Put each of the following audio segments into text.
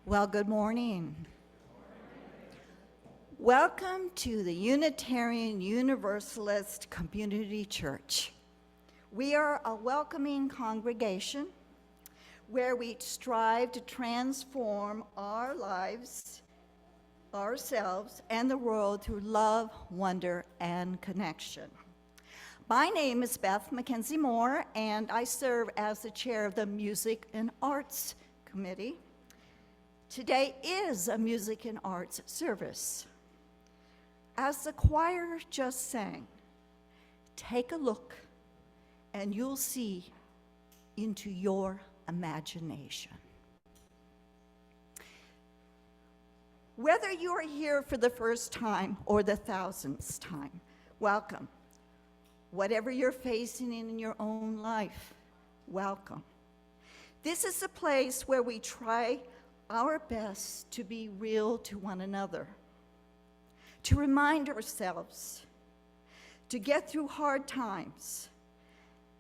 Well, good morning. Welcome to the Unitarian Universalist Community Church. We are a welcoming congregation where we strive to transform our lives, ourselves, and the world through love, wonder, and connection. My name is Beth Mackenzie Moore, and I serve as the chair of the Music and Arts Committee. Today is a music and arts service. As the choir just sang, take a look and you'll see into your imagination. Whether you are here for the first time or the thousandth time, welcome. Whatever you're facing in your own life, welcome. This is a place where we try our best to be real to one another, to remind ourselves, to get through hard times,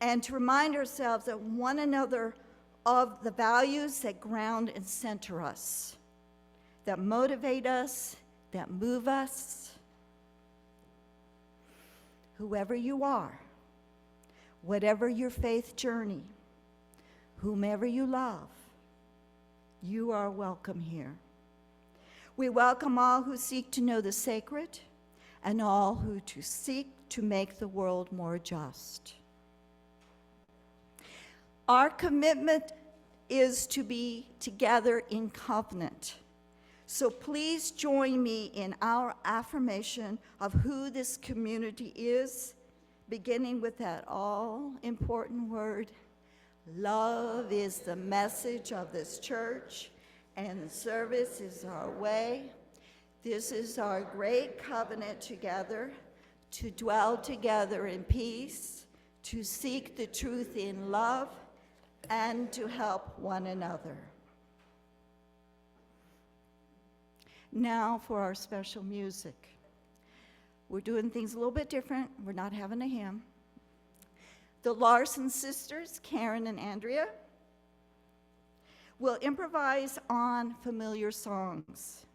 and to remind ourselves that one another of the values that ground and center us, that motivate us, that move us. Whoever you are, whatever your faith journey, whomever you love, you are welcome here. We welcome all who seek to know the sacred and all who seek to make the world more just. Our commitment is to be together in covenant. So please join me in our affirmation of who this community is, beginning with that all-important word. Love is the message of this church, and service is our way. This is our great covenant together, to dwell together in peace, to seek the truth in love, and to help one another. Now for our special music. We're doing things a little bit different. We're not having a hymn. The Larson sisters, Karen and Andrea, will improvise on familiar songs.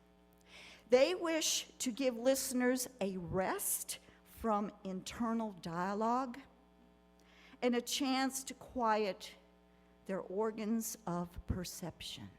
They wish to give listeners a rest from internal dialogue and a chance to quiet their organs of perception.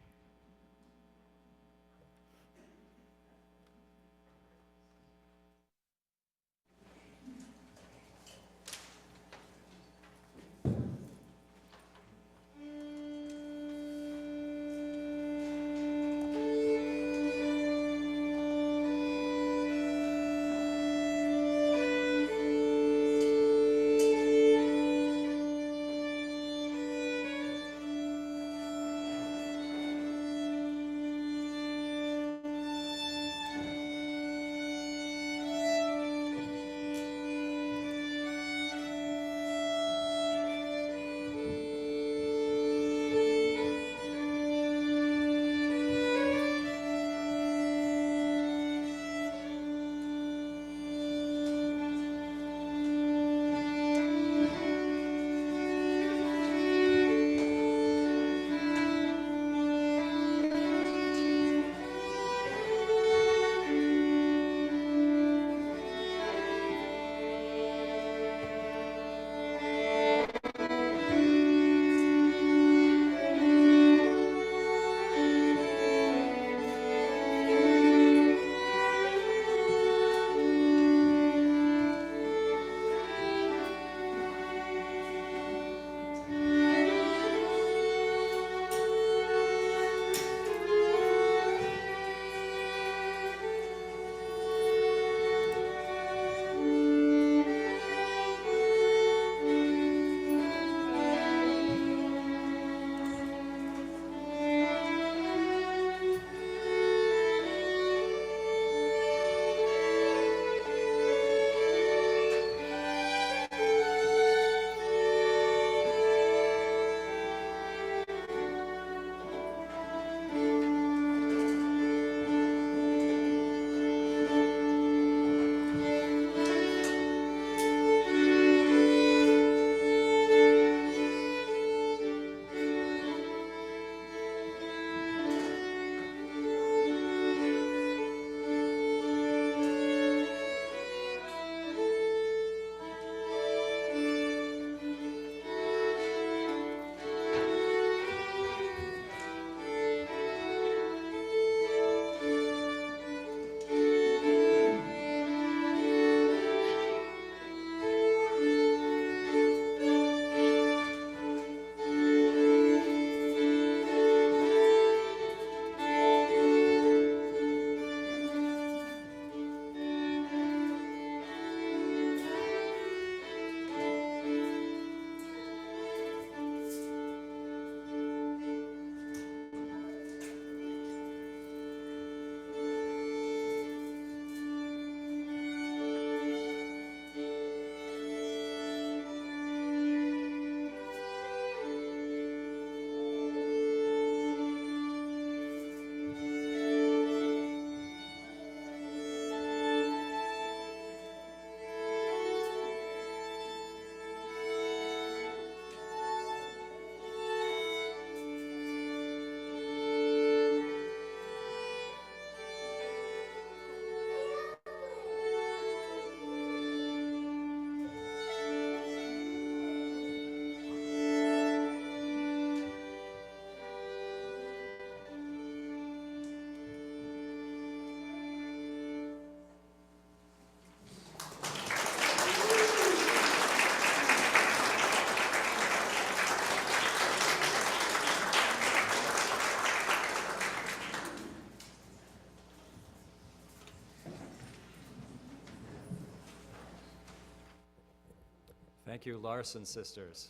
Thank you, Larson sisters.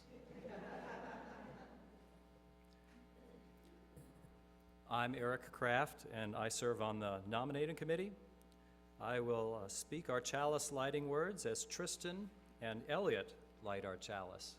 I'm Eric Kraft, and I serve on the nominating committee. I will speak our chalice lighting words as Tristan and Elliot light our chalice.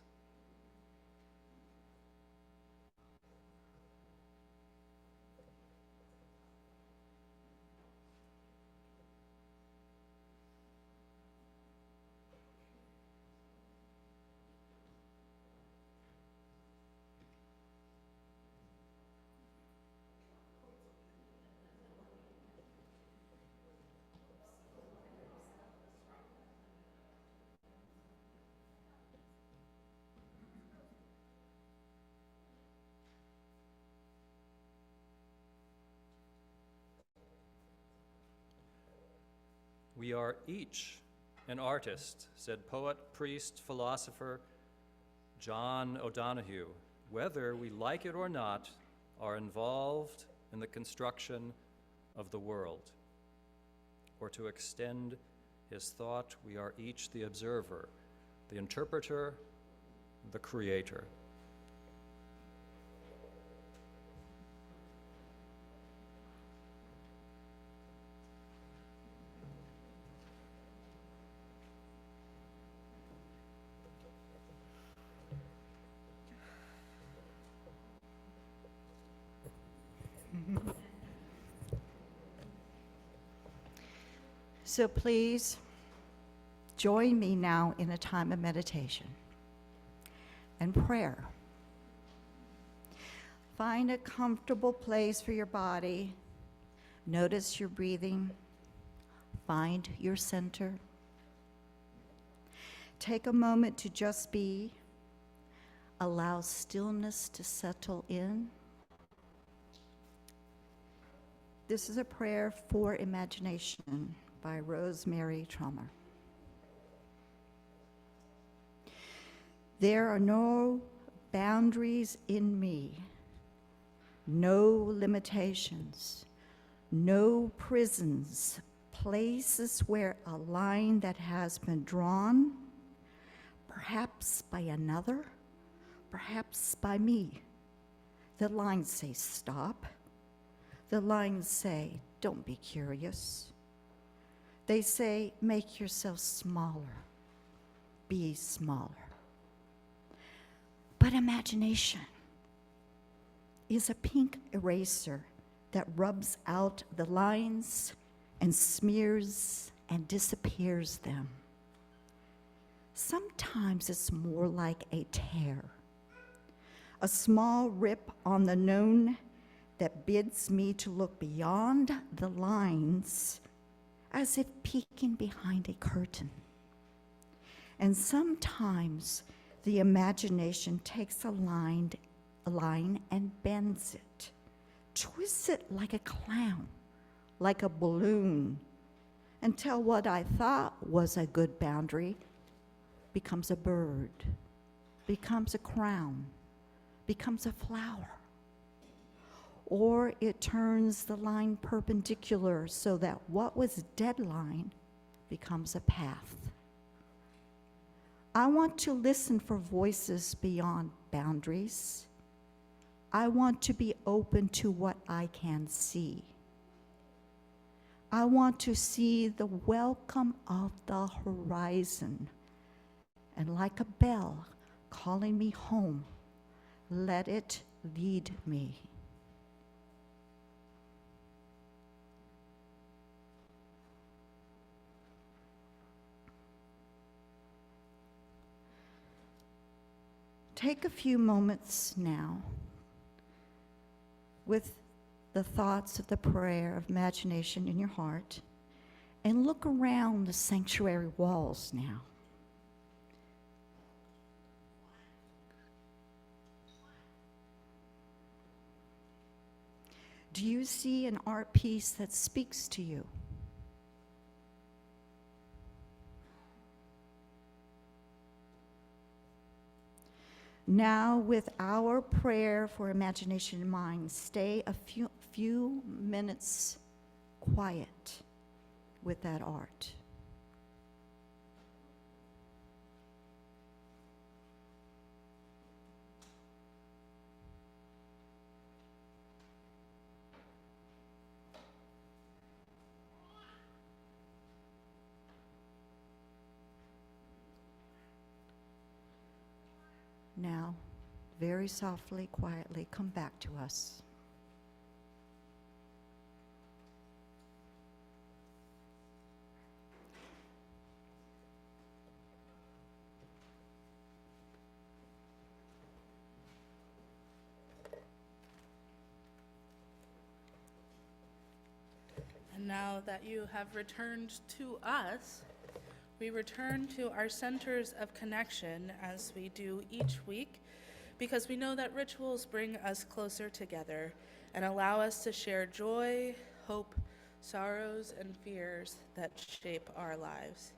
We are each an artist, said poet, priest, philosopher John O'Donohue. Whether we like it or not, are involved in the construction of the world. Or to extend his thought, we are each the observer, the interpreter, the creator. So please join me now in a time of meditation and prayer. Find a comfortable place for your body. Notice your breathing. Find your center. Take a moment to just be. Allow stillness to settle in. This is a prayer for imagination by Rosemary Trummer. There are no boundaries in me, no limitations, no prisons, places where a line that has been drawn, perhaps by another, perhaps by me. The lines say stop. The lines say don't be curious. They say, make yourself smaller, be smaller. But imagination is a pink eraser that rubs out the lines and smears and disappears them. Sometimes it's more like a tear, a small rip on the known that bids me to look beyond the lines as if peeking behind a curtain. And sometimes the imagination takes a line and bends it, twists it like a clown, like a balloon, until what I thought was a good boundary becomes a bird, becomes a crown, becomes a flower. Or it turns the line perpendicular so that what was dead line becomes a path. I want to listen for voices beyond boundaries. I want to be open to what I can see. I want to see the welcome of the horizon. And like a bell calling me home, let it lead me. Take a few moments now with the thoughts of the prayer of imagination in your heart and look around the sanctuary walls now. Do you see an art piece that speaks to you? Now, with our prayer for imagination in mind, stay a few minutes quiet with that art. Now, very softly, quietly, come back to us. And now that you have returned to us, we return to our centers of connection as we do each week, because we know that rituals bring us closer together and allow us to share joy, hope, sorrows, and fears that shape our lives.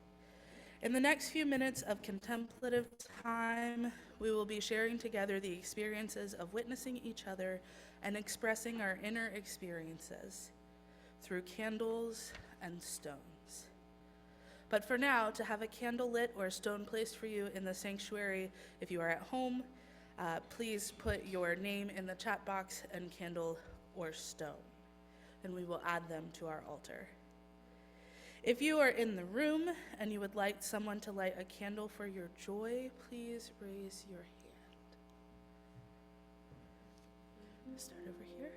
In the next few minutes of contemplative time, we will be sharing together the experiences of witnessing each other and expressing our inner experiences through candles and stones. But for now, to have a candle lit or a stone placed for you in the sanctuary, if you are at home, please put your name in the chat box and candle or stone, and we will add them to our altar. If you are in the room and you would like someone to light a candle for your joy, please raise your hand. Start over here.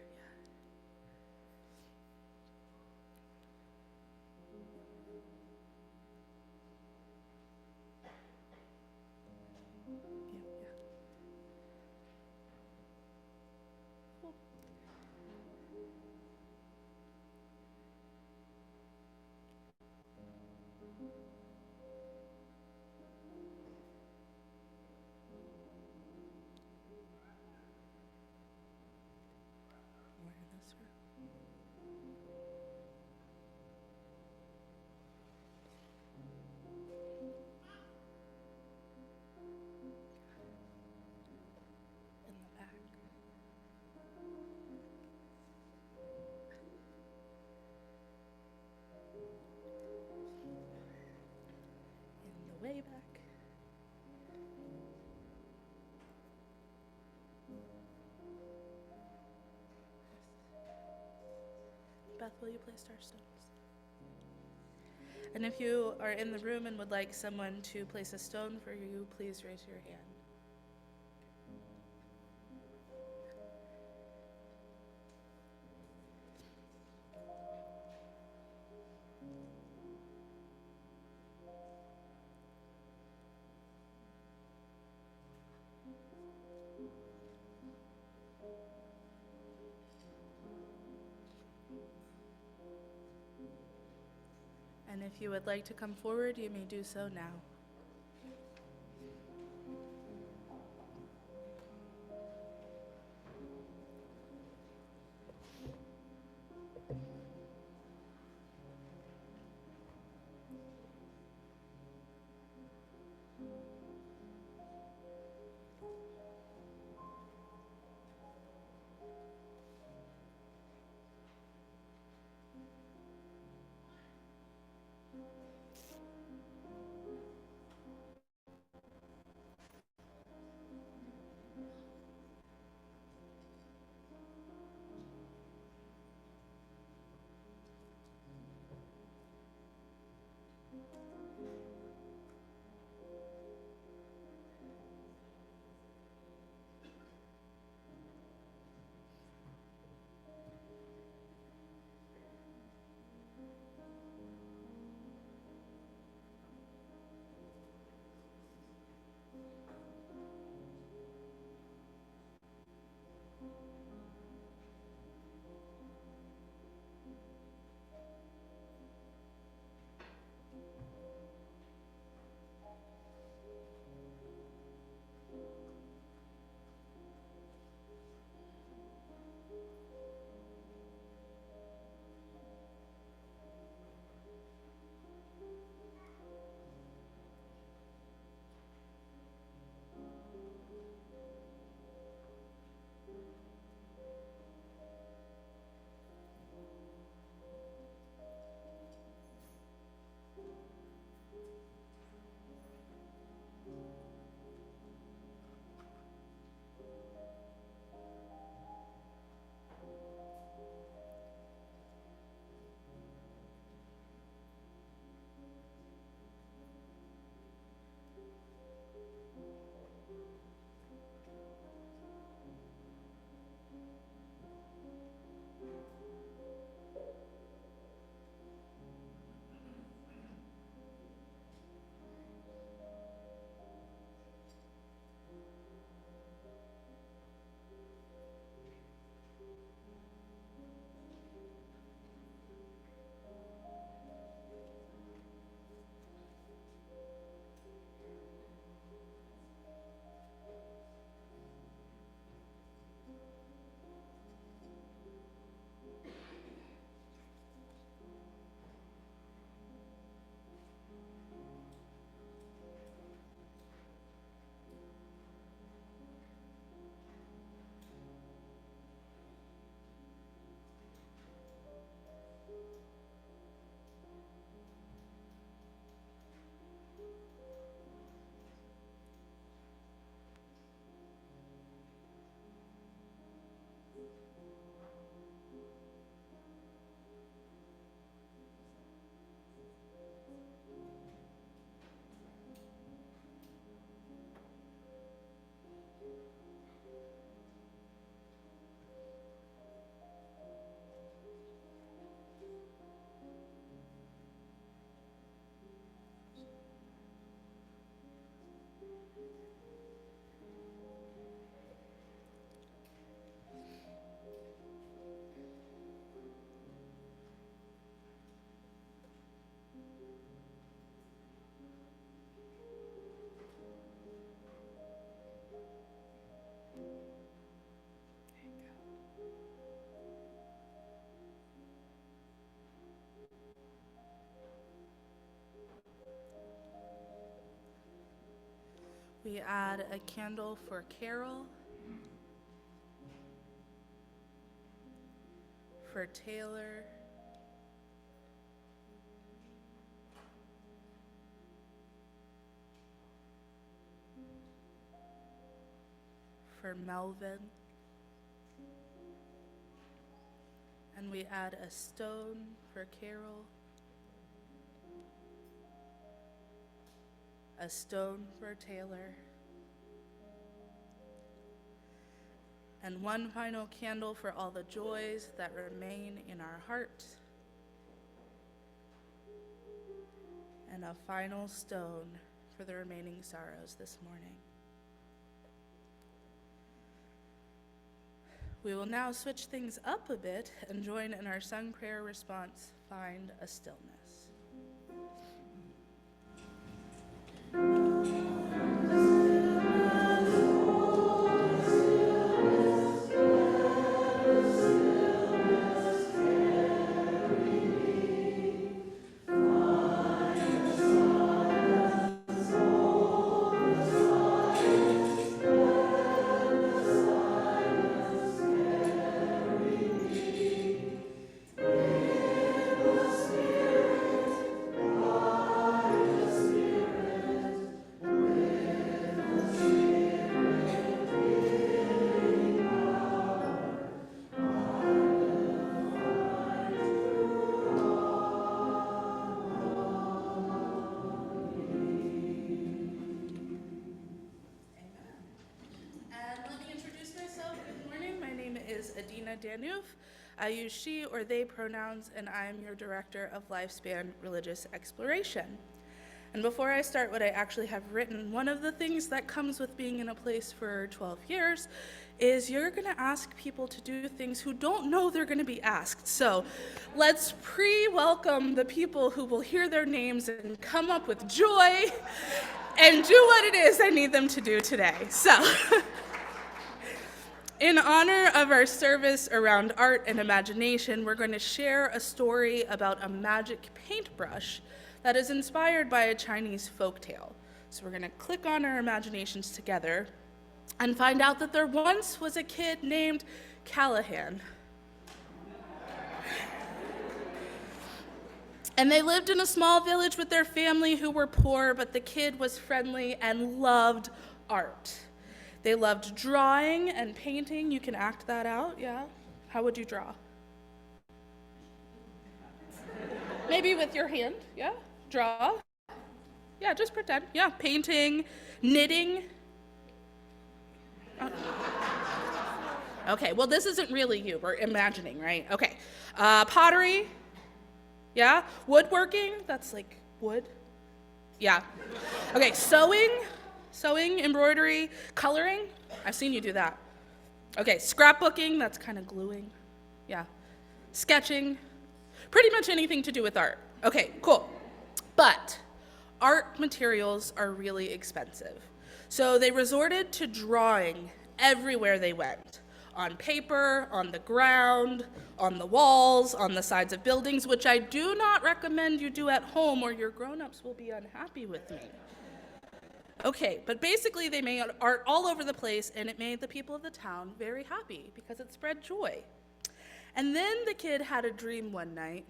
More in this room. In the back. In the way back. Beth, will you place our stones? And if you are in the room and would like someone to place a stone for you, please raise your hand. And if you would like to come forward, you may do so now. We add a candle for Carol, for Taylor, for Melvin, and we add a stone for Carol, a stone for Taylor, and one final candle for all the joys that remain in our heart, and a final stone for the remaining sorrows this morning. We will now switch things up a bit and join in our sung prayer response, Find a Stillness. Danuf. I use she or they pronouns, and I am your Director of Lifespan Religious Exploration. And before I start what I actually have written, one of the things that comes with being in a place for 12 years is you're going to ask people to do things who don't know they're going to be asked. So let's pre-welcome the people who will hear their names and come up with joy and do what it is I need them to do today. So in honor of our service around art and imagination, we're going to share a story about a magic paintbrush that is inspired by a Chinese folktale. So we're going to click on our imaginations together and find out that there once was a kid named Callahan. And they lived in a small village with their family who were poor, but the kid was friendly and loved art. They loved drawing and painting. You can act that out, yeah? How would you draw? Maybe with your hand, yeah? Draw. Yeah, just pretend. Yeah, painting, knitting. Okay, well, this isn't really you. We're imagining, right? Okay. Pottery. Yeah. Woodworking. That's like wood. Yeah. Okay, sewing, embroidery, coloring. I've seen you do that. Okay, scrapbooking. That's kind of gluing. Yeah. Sketching. Pretty much anything to do with art. Okay, cool. But art materials are really expensive. So they resorted to drawing everywhere they went. On paper, on the ground, on the walls, on the sides of buildings, which I do not recommend you do at home or your grown-ups will be unhappy with me. Okay, but basically they made art all over the place, and it made the people of the town very happy because it spread joy. And then the kid had a dream one night,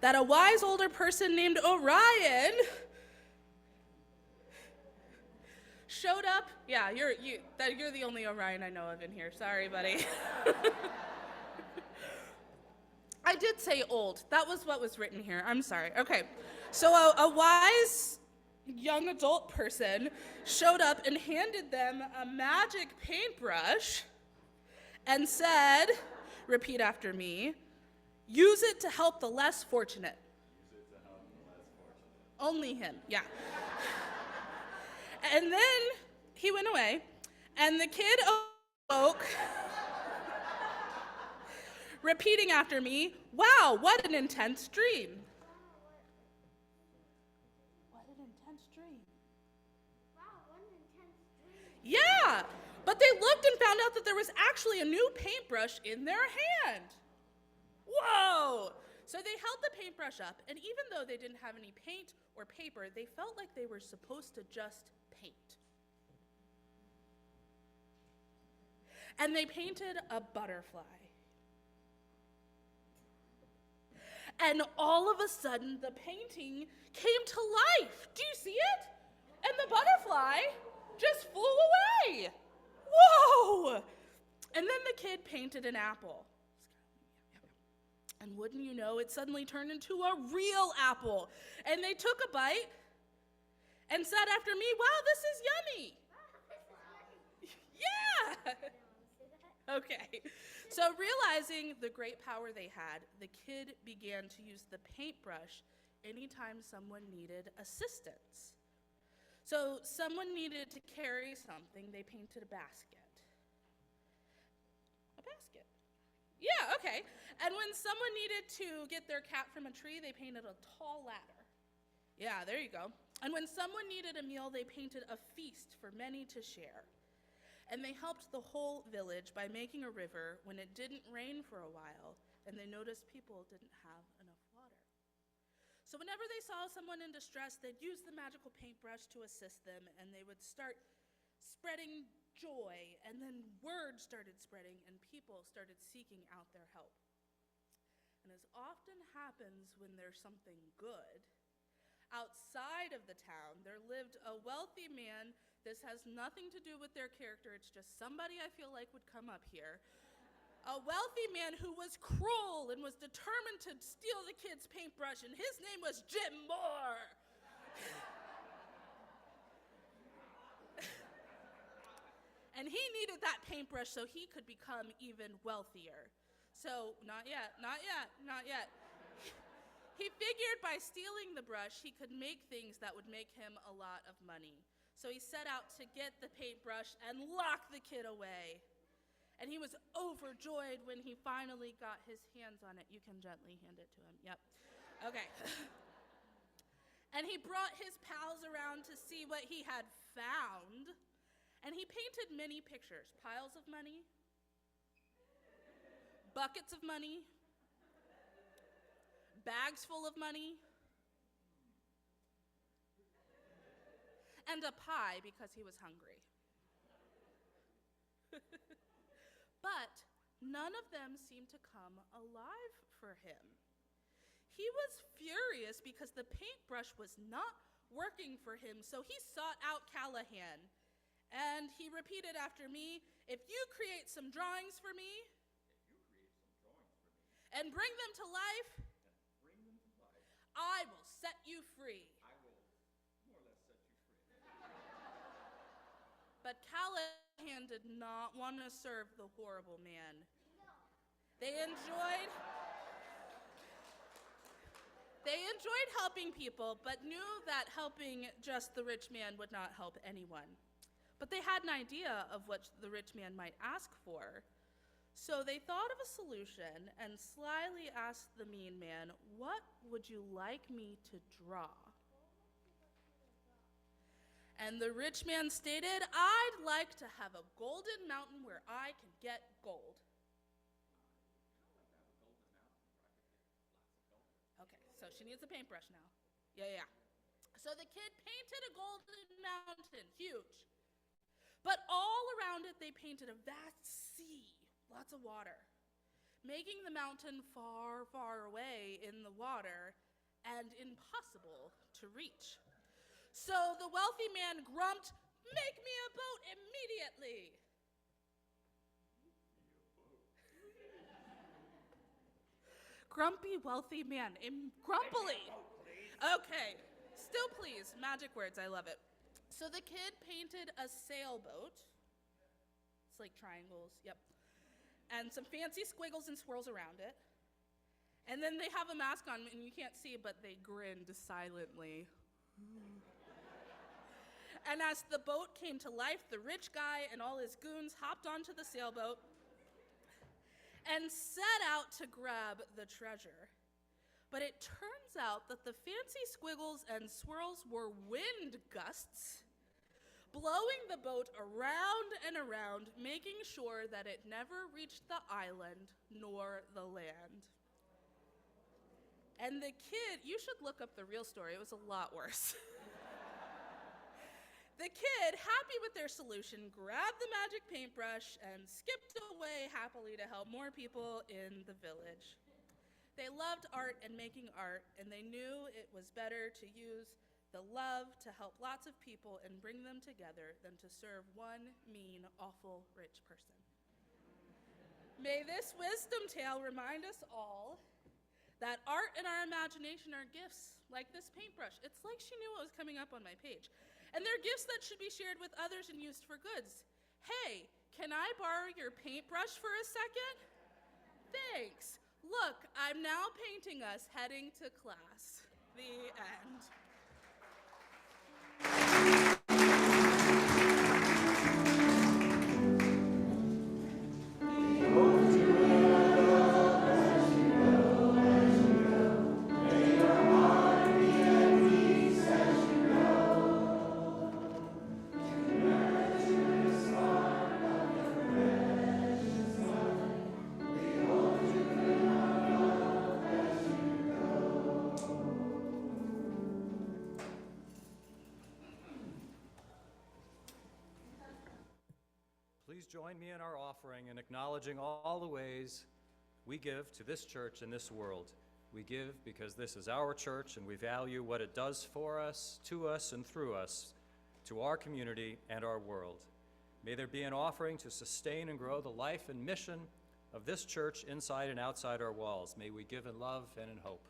that a wise older person named Orion showed up. Yeah, you're the only Orion I know of in here. Sorry, buddy. I did say old. That was what was written here. I'm sorry. Okay, so a wise young adult person showed up and handed them a magic paintbrush and said, repeat after me, use it to help the less fortunate. Use it to help the less fortunate. Only him, yeah. And then he went away, and the kid awoke, repeating after me, wow, what an intense dream. What an intense dream. Wow, what an intense dream. Yeah, but they looked and found out that there was actually a new paintbrush in their hand. Whoa! So they held the paintbrush up, and even though they didn't have any paint or paper, they felt like they were supposed to just paint. And they painted a butterfly. And all of a sudden, the painting came to life. Do you see it? And the butterfly just flew away. Whoa! And then the kid painted an apple. And wouldn't you know, it suddenly turned into a real apple. And they took a bite and said after me, "Wow, this is yummy." Yeah! Okay. So realizing the great power they had, the kid began to use the paintbrush anytime someone needed assistance. So someone needed to carry something, they painted a basket. A basket. Yeah, okay. And when someone needed to get their cat from a tree, they painted a tall ladder. Yeah, there you go. And when someone needed a meal, they painted a feast for many to share. And they helped the whole village by making a river when it didn't rain for a while, and they noticed people didn't have enough water. So whenever they saw someone in distress, they'd use the magical paintbrush to assist them, and they would start spreading joy, and then word started spreading, and people started seeking out their help. And as often happens when there's something good, outside of the town, there lived a wealthy man. This has nothing to do with their character, it's just somebody I feel like would come up here. A wealthy man who was cruel and was determined to steal the kid's paintbrush, and his name was Jim Moore. And he needed that paintbrush so he could become even wealthier. So, not yet. He figured by stealing the brush, he could make things that would make him a lot of money. So he set out to get the paintbrush and lock the kid away. And he was overjoyed when he finally got his hands on it. You can gently hand it to him. Yep. Okay. And he brought his pals around to see what he had found. And he painted many pictures. Piles of money, buckets of money, bags full of money, and a pie because he was hungry. But none of them seemed to come alive for him. He was furious because the paintbrush was not working for him, so he sought out Callahan. And he repeated after me, "If you create some drawings for me, and bring them to life, I will set you free." I will more or less set you free. But Callahan did not want to serve the horrible man. They enjoyed helping people, but knew that helping just the rich man would not help anyone. But they had an idea of what the rich man might ask for. So they thought of a solution and slyly asked the mean man, "What would you like me to draw?" And the rich man stated, "I'd like to have a golden mountain where I can get gold." Okay, so she needs a paintbrush now. Yeah. So the kid painted a golden mountain, huge. But all around it, they painted a vast sea, lots of water, making the mountain far, far away in the water and impossible to reach. So the wealthy man grumped, "Make me a boat immediately." Grumpy, wealthy man, grumpily. Okay, still please, magic words, I love it. So the kid painted a sailboat. It's like triangles, yep. And some fancy squiggles and swirls around it. And then they have a mask on, and you can't see, but they grinned silently. And as the boat came to life, the rich guy and all his goons hopped onto the sailboat and set out to grab the treasure. But it turns out that the fancy squiggles and swirls were wind gusts, blowing the boat around and around, making sure that it never reached the island nor the land. And the kid, you should look up the real story, it was a lot worse. The kid, happy with their solution, grabbed the magic paintbrush and skipped away happily to help more people in the village. They loved art and making art, and they knew it was better to use the love to help lots of people and bring them together than to serve one mean, awful, rich person. May this wisdom tale remind us all that art and our imagination are gifts, like this paintbrush. It's like she knew what was coming up on my page. And they're gifts that should be shared with others and used for goods. Hey, can I borrow your paintbrush for a second? Thanks. Look, I'm now painting us heading to class. The end. Please join me in our offering and acknowledging all the ways we give to this church and this world. We give because this is our church and we value what it does for us, to us, and through us, to our community and our world. May there be an offering to sustain and grow the life and mission of this church inside and outside our walls. May we give in love and in hope.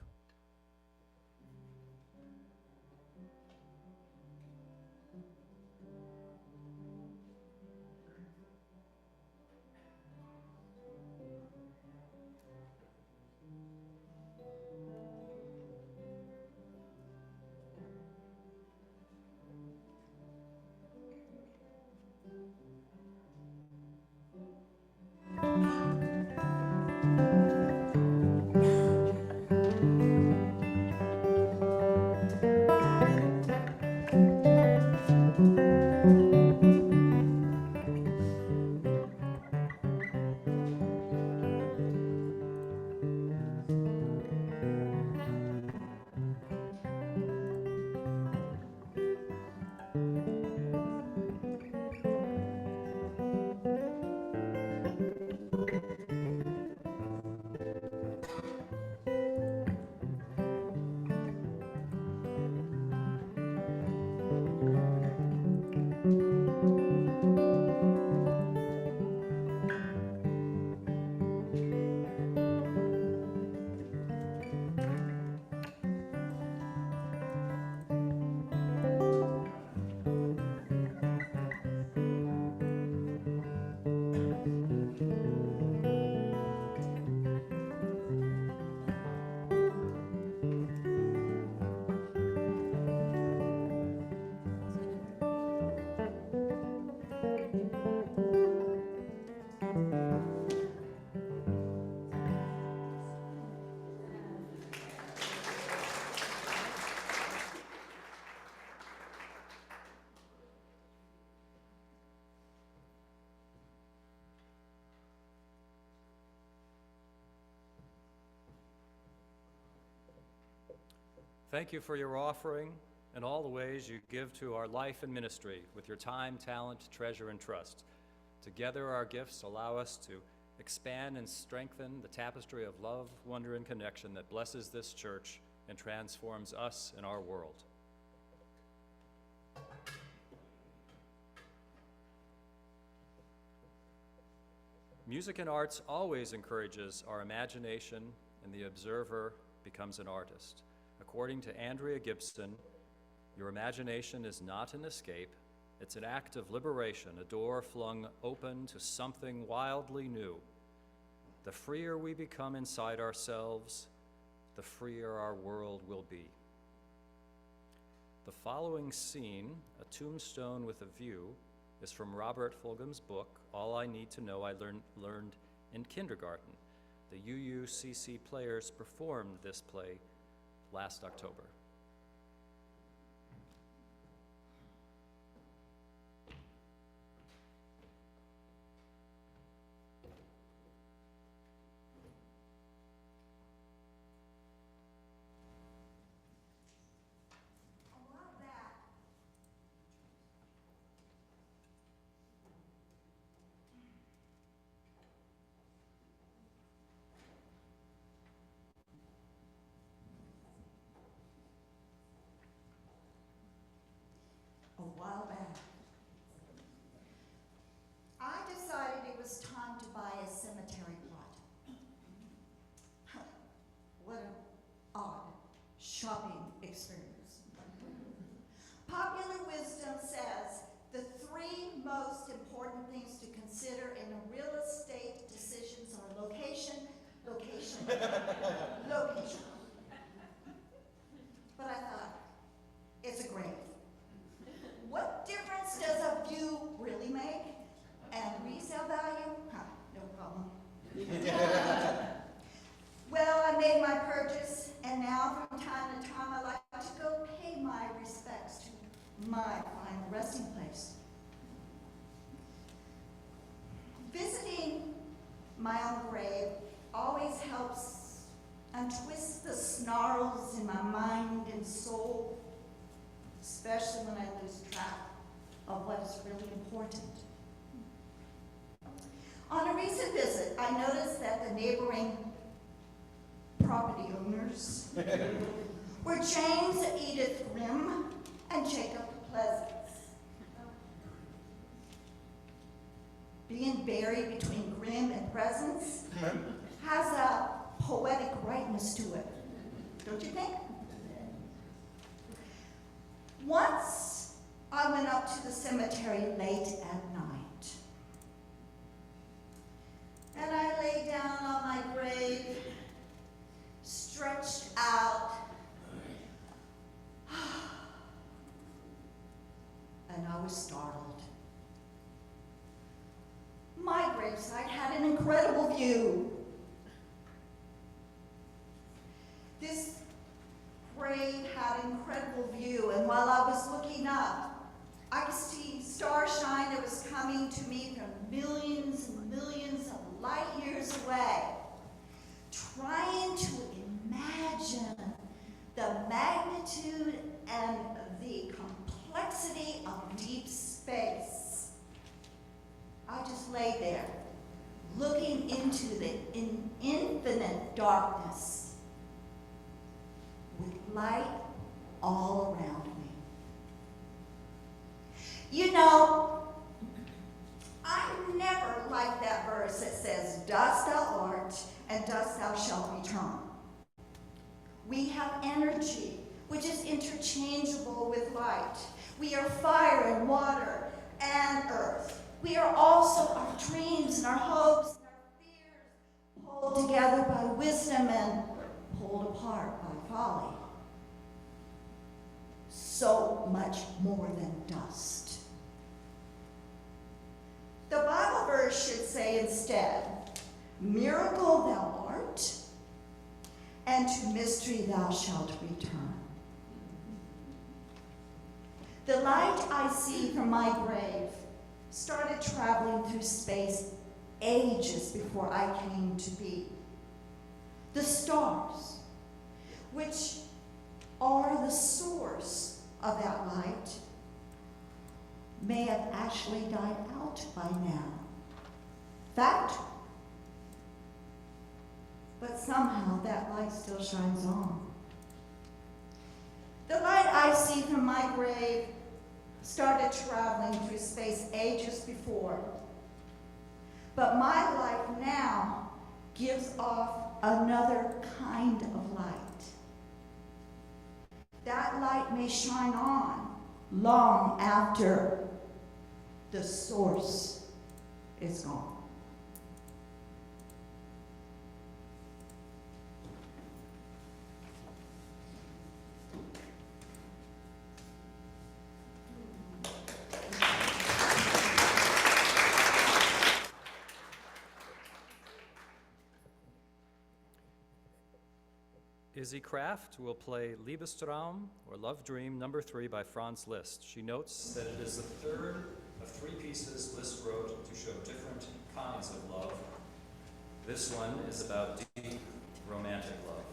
Thank you for your offering and all the ways you give to our life and ministry with your time, talent, treasure, and trust. Together, our gifts allow us to expand and strengthen the tapestry of love, wonder, and connection that blesses this church and transforms us and our world. Music and arts always encourages our imagination, and the observer becomes an artist. According to Andrea Gibson, your imagination is not an escape, it's an act of liberation, a door flung open to something wildly new. The freer we become inside ourselves, the freer our world will be. The following scene, A Tombstone with a View, is from Robert Fulgham's book, All I Need to Know I Learned in Kindergarten. The UUCC players performed this play last October. shopping experience. Popular wisdom says the three most important things to consider in a real estate decisions are location, location, location. But I thought, it's a grave. What difference does a view really make? And resale value? Huh, no problem. Well, I made my purchase, and now from time to time I like to go pay my respects to my final resting place. Visiting my own grave always helps untwist the snarls in my mind and soul, especially when I lose track of what is really important. On a recent visit, I noticed that the neighboring property owners were James and Edith Grimm and Jacob Pleasance. Being buried between Grimm and Presence has a poetic rightness to it, don't you think? Once I went up to the cemetery late at night, and I lay down on my grave, stretched out, and I was startled. My gravesite had an incredible view. This grave had an incredible view, and while I was looking up, I could see starshine that was coming to me from millions and millions of light years away, trying to imagine the magnitude and the complexity of deep space. I just lay there, looking into the infinite darkness with light all around me. You know, I never liked that verse that says, "Dust thou art, and dust thou shalt return." We have energy, which is interchangeable with light. We are fire and water and earth. We are also our dreams and our hopes and our fears, pulled together by wisdom and pulled apart by folly. So much more than dust. The Bible verse should say instead, "Miracle thou art, and to mystery thou shalt return." The light I see from my grave started traveling through space ages before I came to be. The stars, which are the source of that light, may have actually died out by now. Fact. But somehow that light still shines on. The light I see from my grave started traveling through space ages before. But my life now gives off another kind of light. That light may shine on long after the source is gone. Izzy Kraft will play Liebestraum, or Love Dream, number 3 by Franz Liszt. She notes that it is the third of 3 pieces Liszt wrote to show different kinds of love. This one is about deep, romantic love.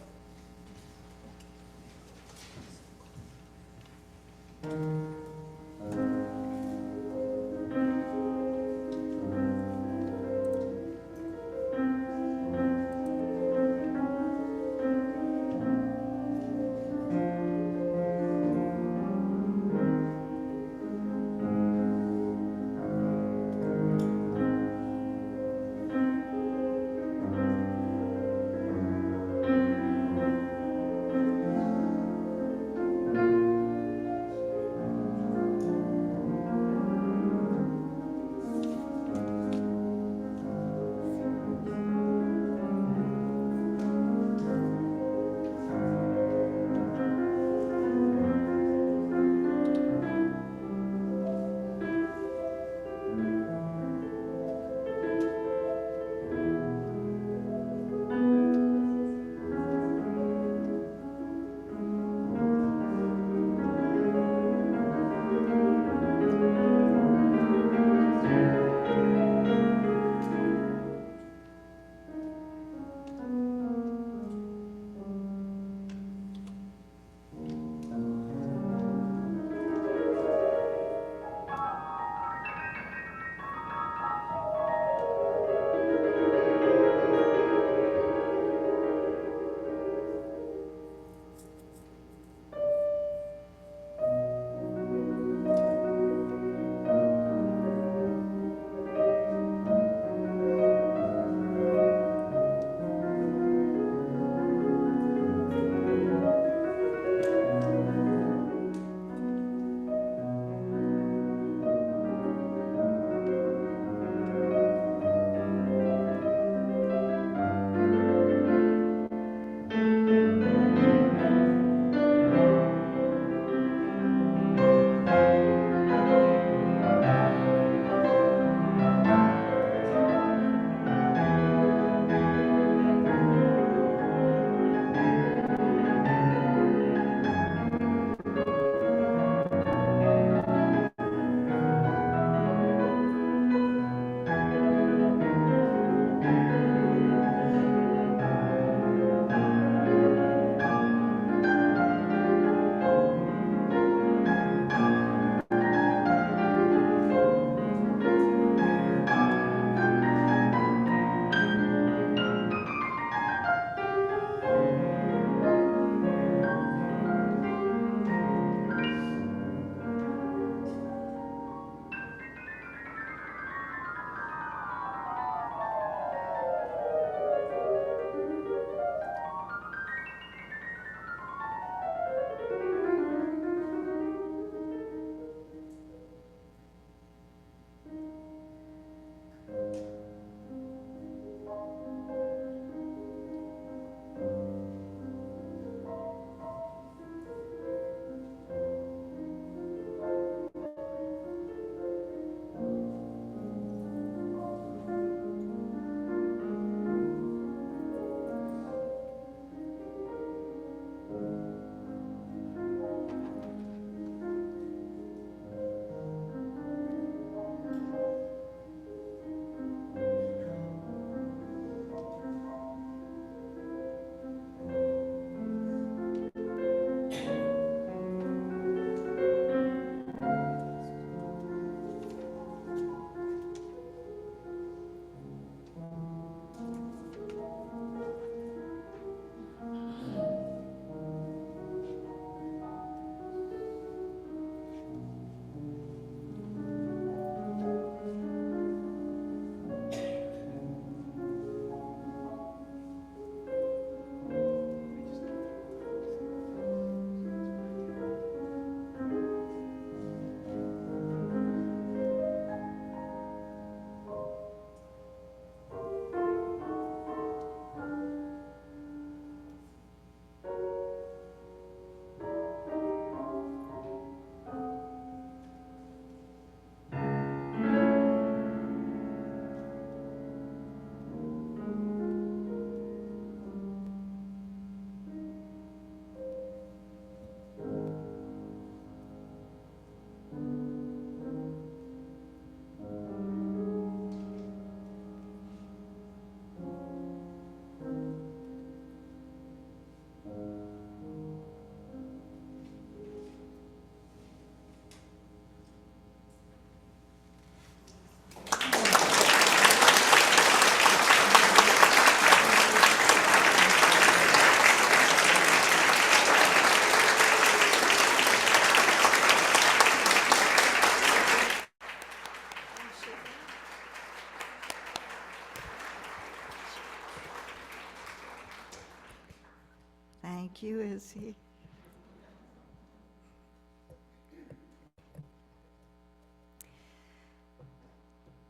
Thank you, Izzy.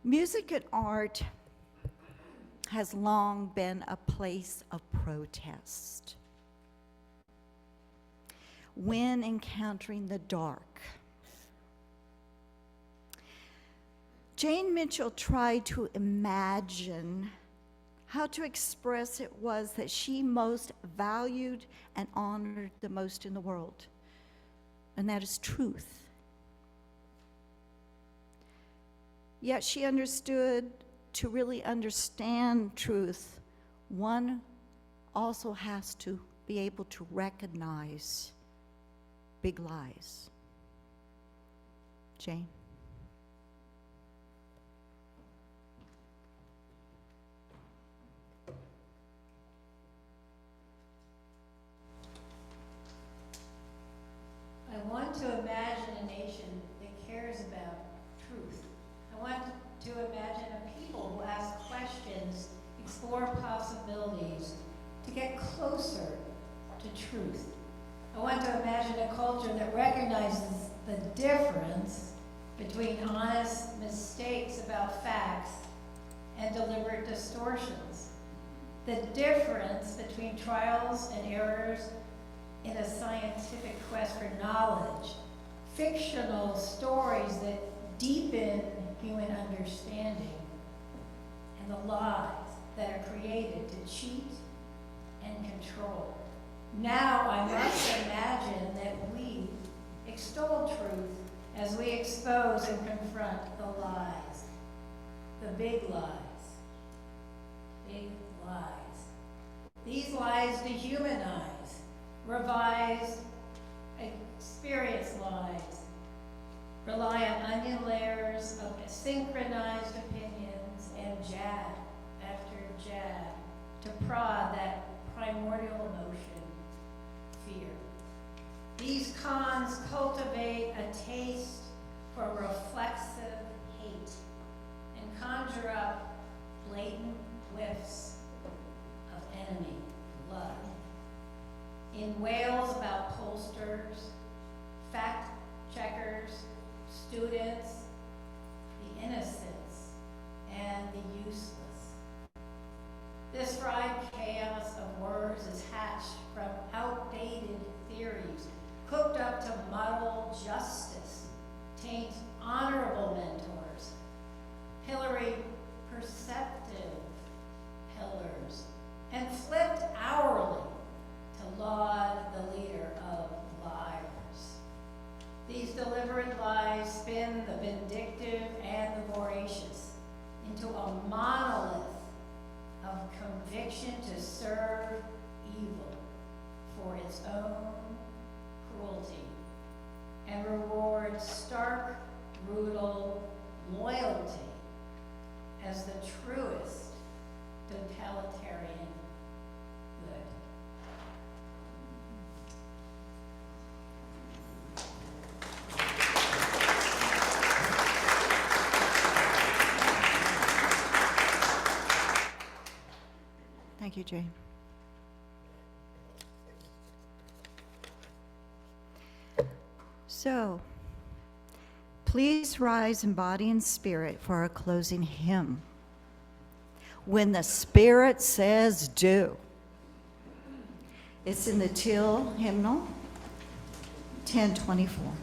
Music and art has long been a place of protest. When encountering the dark, Jane Mitchell tried to imagine how to express it was that she most valued and honored the most in the world, and that is truth. Yet she understood, to really understand truth, one also has to be able to recognize big lies. Jane? I want to imagine a nation that cares about truth. I want to imagine a people who ask questions, explore possibilities, to get closer to truth. I want to imagine a culture that recognizes the difference between honest mistakes about facts and deliberate distortions. The difference between trials and errors in a scientific quest for knowledge, fictional stories that deepen human understanding, and the lies that are created to cheat and control. Now I must imagine that we extol truth as we expose and confront the lies, the big lies. Big lies. These lies dehumanize, revise, experience lies, rely on onion layers of synchronized opinions and jab after jab to prod that primordial emotion, fear. These cons cultivate a taste for reflexive hate and conjure up blatant whiffs of enemy blood. In wails about pollsters, fact checkers, students, the innocents, and the useless. This fried chaos of words is hatched from outdated theories, cooked up to muddle justice, taint honorable mentors, pillory perceptive pillars, and flipped hourly to laud the leader of liars. These deliberate lies spin the vindictive and the voracious into a monolith of conviction to serve evil for its own cruelty and reward stark, brutal loyalty as the truest totalitarian good. Thank you, Jane. So, please rise in body and spirit for our closing hymn. When the Spirit says do. It's in the Till hymnal, 1024.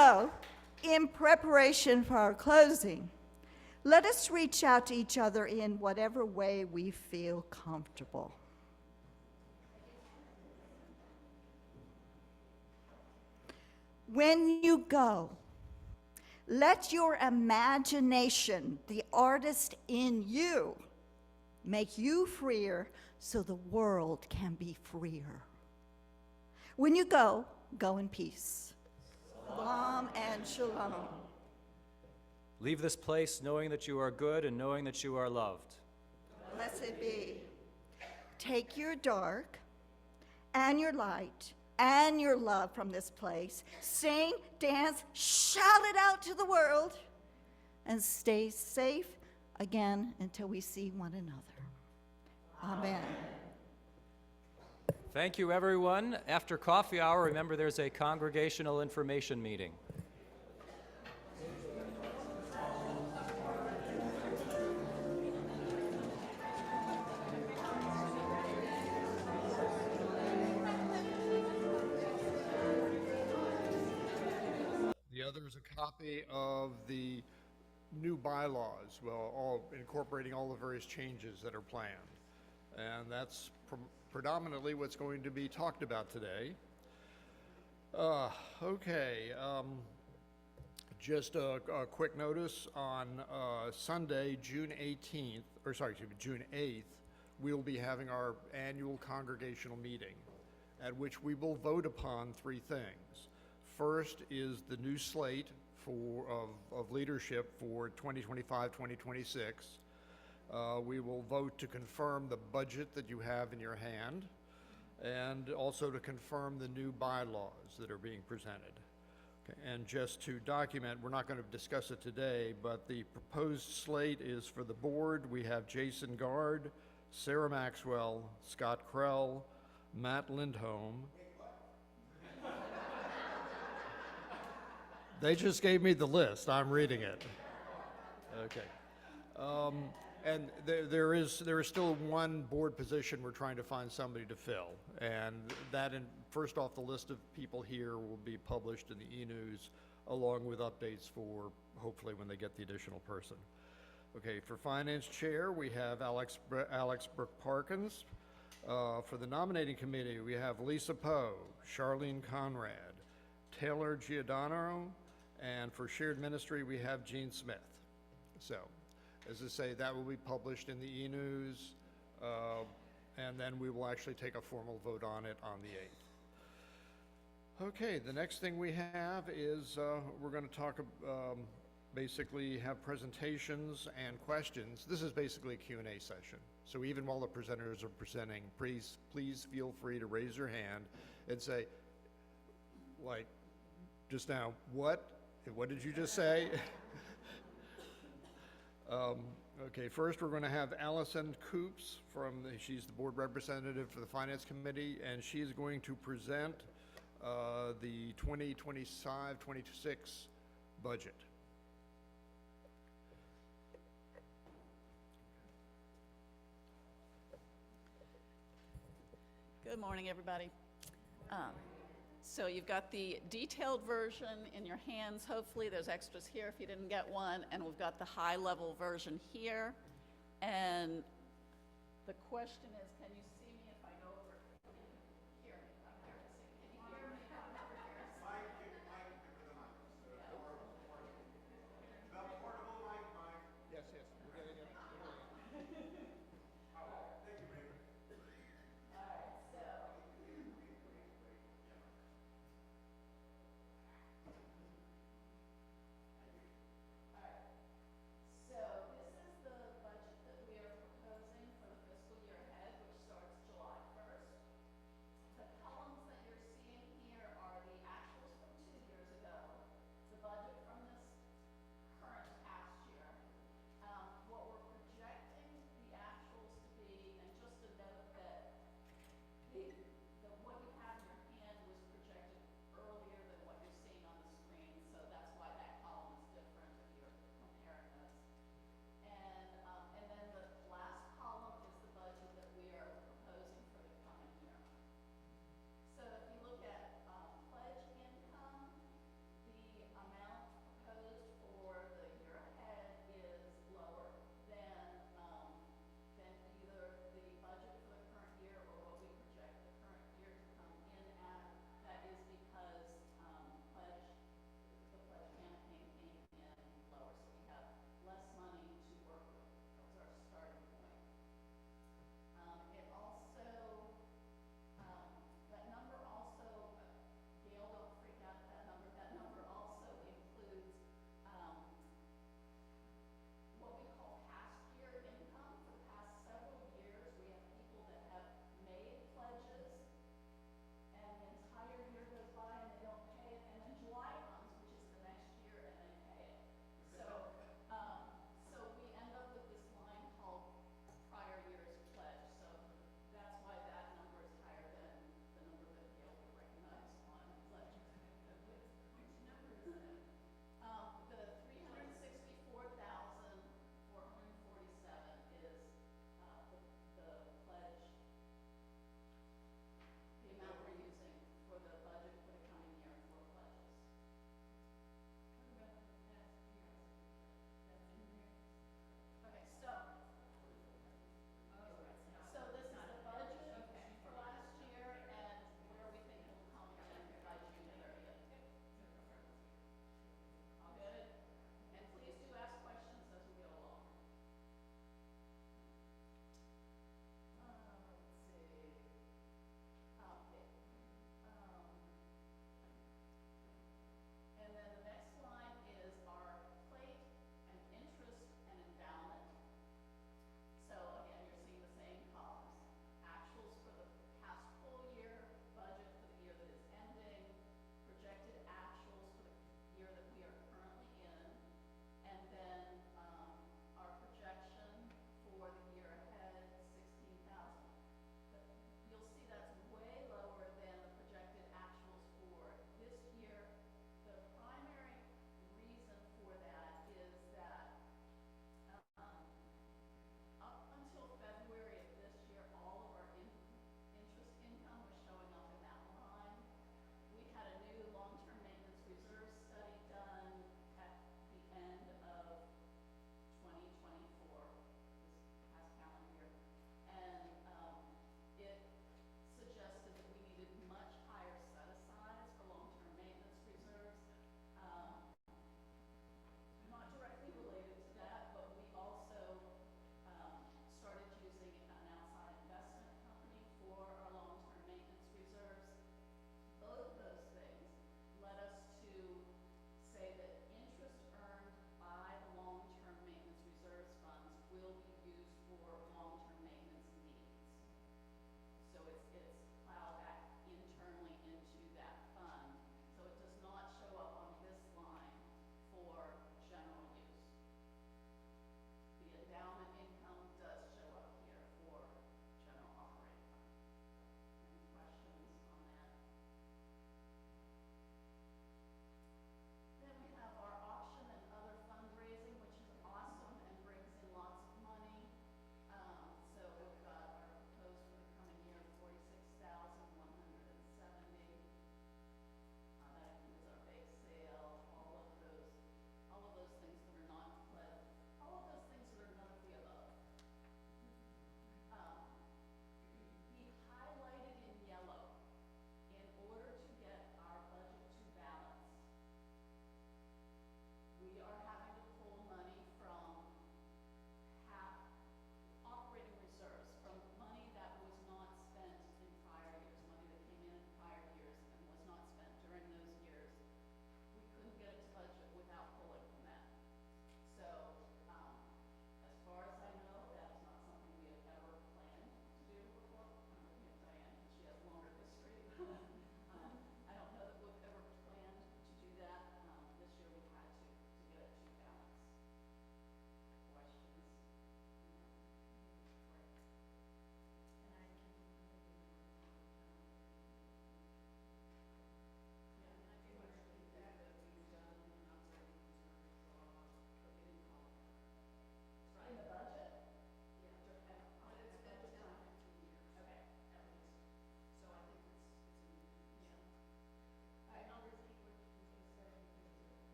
So, in preparation for our closing, let us reach out to each other in whatever way we feel comfortable. When you go, let your imagination, the artist in you, make you freer so the world can be freer. When you go, go in peace. Shalom and shalom. Leave this place knowing that you are good and knowing that you are loved. Blessed be. Take your dark and your light and your love from this place. Sing, dance, shout it out to the world, and stay safe again until we see one another. Amen. Thank you, everyone. After coffee hour, remember there's a congregational information meeting. The other is a copy of the new bylaws, well, all incorporating all the various changes that are planned. And that's predominantly what's going to be talked about today. Just a quick notice on Sunday, June 8th, we'll be having our annual congregational meeting, at which we will vote upon three things. First is the new slate of leadership for 2025-2026. We will vote to confirm the budget that you have in your hand, and also to confirm the new bylaws that are being presented. Okay, and just to document, we're not going to discuss it today, but the proposed slate is for the board. We have Jason Gard, Sarah Maxwell, Scott Krell, Matt Lindholm. They just gave me the list. I'm reading it. Okay. And there is still one board position we're trying to find somebody to fill. And that, first off the list of people here, will be published in the e-news along with updates for hopefully when they get the additional person. Okay, for finance chair, we have Alex Brooke Parkins. For the nominating committee, we have Lisa Poe, Charlene Conrad, Taylor Giordano, and for shared ministry, we have Gene Smith. So, as I say, that will be published in the e-news, and then we will actually take a formal vote on it on the 8th. Okay, the next thing we have is we're going to talk, basically have presentations and questions. This is basically a Q&A session. So even while the presenters are presenting, please feel free to raise your hand and say, like just now, what did you just say? Okay, first we're going to have Allison Coops she's the board representative for the Finance Committee, and she's going to present the 2025-26 budget. Good morning, everybody. So you've got the detailed version in your hands. Hopefully there's extras here if you didn't get one, and we've got the high-level version here. And the question is, can you see me if I go over here? I'm here. Can you hear me? Yes, we're getting it. So this is the budget that we are proposing for the fiscal year ahead, which starts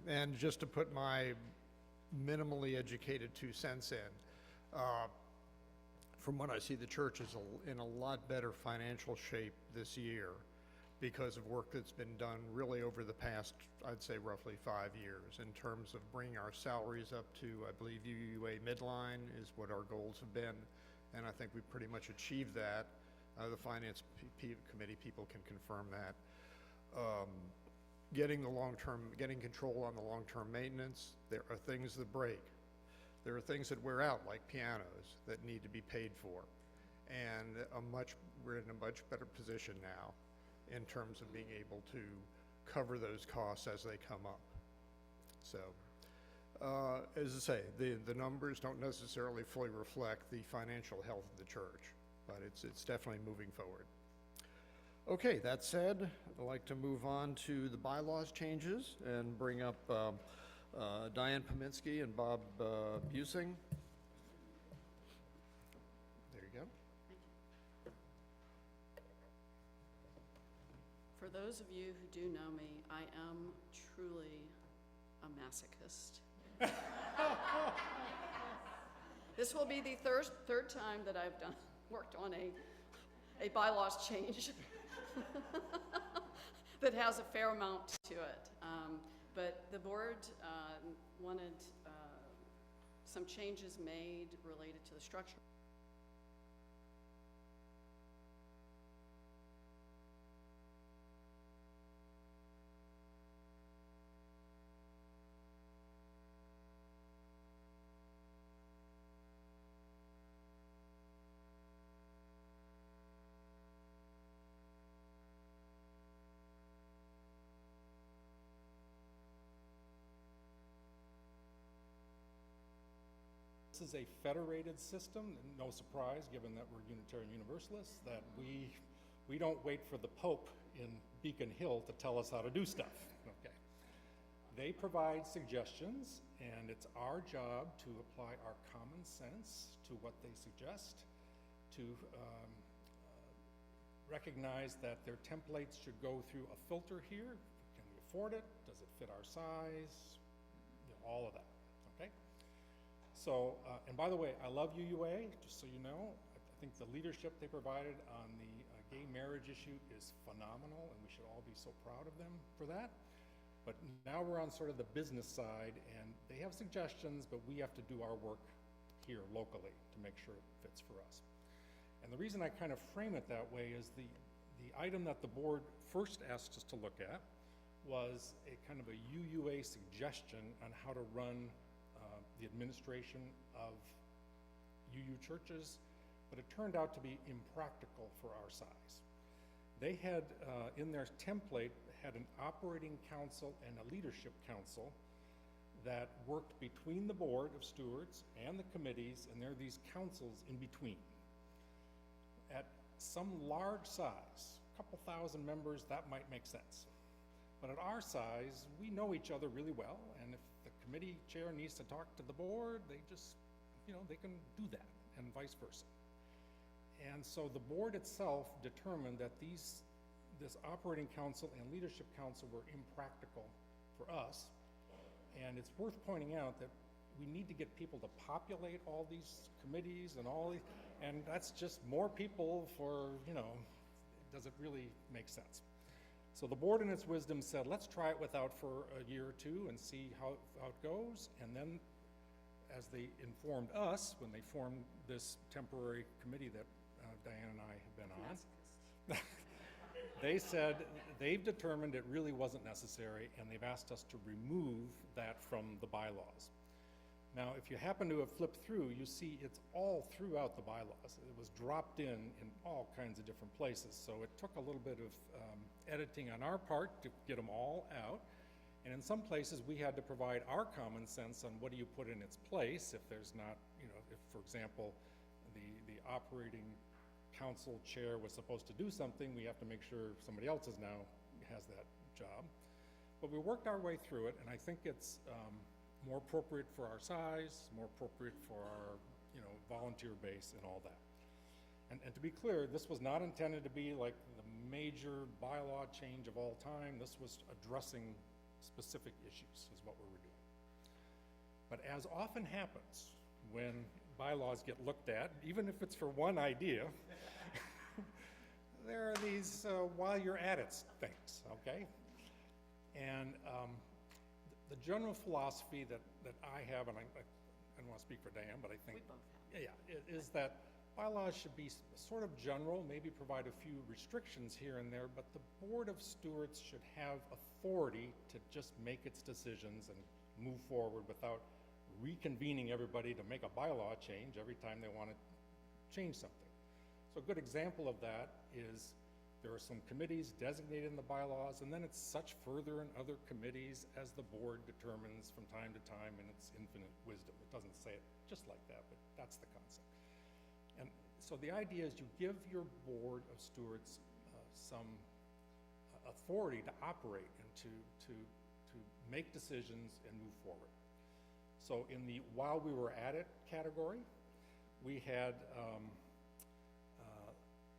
And just to put my minimally educated 2 cents in, from what I see, the church is in a lot better financial shape this year because of work that's been done really over the past, I'd say roughly 5 years, in terms of bringing our salaries up to, I believe UUA midline is what our goals have been, and I think we pretty much achieved that. The finance committee people can confirm that. Getting control on the long-term maintenance, there are things that break. There are things that wear out, like pianos, that need to be paid for. And we're in a much better position now in terms of being able to cover those costs as they come up. So, as I say, the numbers don't necessarily fully reflect the financial health of the church, but it's definitely moving forward. Okay, that said, I'd like to move on to the bylaws changes and bring up Diane Pominski and Bob Busing. There you go. For those of you who do know me, I am truly a masochist. This will be the third time that I've worked on a bylaws change that has a fair amount to it. But the board wanted some changes made related to the structure. This is a federated system, no surprise, given that we're Unitarian Universalists, that we don't wait for the Pope in Beacon Hill to tell us how to do stuff, okay? They provide suggestions, and it's our job to apply our common sense to what they suggest, to recognize that their templates should go through a filter here. Can we afford it? Does it fit our size? You know, all of that, okay? So, and by the way, I love UUA, just so you know. I think the leadership they provided on the gay marriage issue is phenomenal, and we should all be so proud of them for that. But now we're on sort of the business side, and they have suggestions, but we have to do our work here locally to make sure it fits for us. And the reason I kind of frame it that way is the item that the board first asked us to look at was a kind of a UUA suggestion on how to run the administration of UU churches, but it turned out to be impractical for our size. They had, in their template, had an operating council and a leadership council that worked between the board of stewards and the committees, and there are these councils in between. At some large size, a couple thousand members, that might make sense. But at our size, we know each other really well, and if the committee chair needs to talk to the board, they just, you know, they can do that, and vice versa. And so the board itself determined that this operating council and leadership council were impractical for us, and it's worth pointing out that we need to get people to populate all these committees and and that's just more people for, you know, does it really make sense? So the board in its wisdom said, let's try it without for a year or two and see how it goes. And then as they informed us, when they formed this temporary committee that Diane and I have been on, they said they've determined it really wasn't necessary, and they've asked us to remove that from the bylaws. Now, if you happen to have flipped through, you see it's all throughout the bylaws. It was dropped in all kinds of different places. So it took a little bit of editing on our part to get them all out. And in some places, we had to provide our common sense on what do you put in its place if there's not, you know, if, for example, the operating council chair was supposed to do something, we have to make sure somebody else now has that job. But we worked our way through it, and I think it's more appropriate for our size, more appropriate for our, you know, volunteer base and all that. And to be clear, this was not intended to be like the major bylaw change of all time. This was addressing specific issues is what we're reviewing. But as often happens when bylaws get looked at, even if it's for one idea, there are these while you're at it things, okay? And the general philosophy that I have, and I don't want to speak for Diane, but I think, We both have. yeah, is that bylaws should be sort of general, maybe provide a few restrictions here and there, but the Board of Stewards should have authority to just make its decisions and move forward without reconvening everybody to make a bylaw change every time they want to change something. So a good example of that is there are some committees designated in the bylaws, and then it's such further in other committees as the board determines from time to time in its infinite wisdom. It doesn't say it just like that, but that's the concept. And so the idea is you give your Board of Stewards some authority to operate and to make decisions and move forward. So in the while we were at it category, we had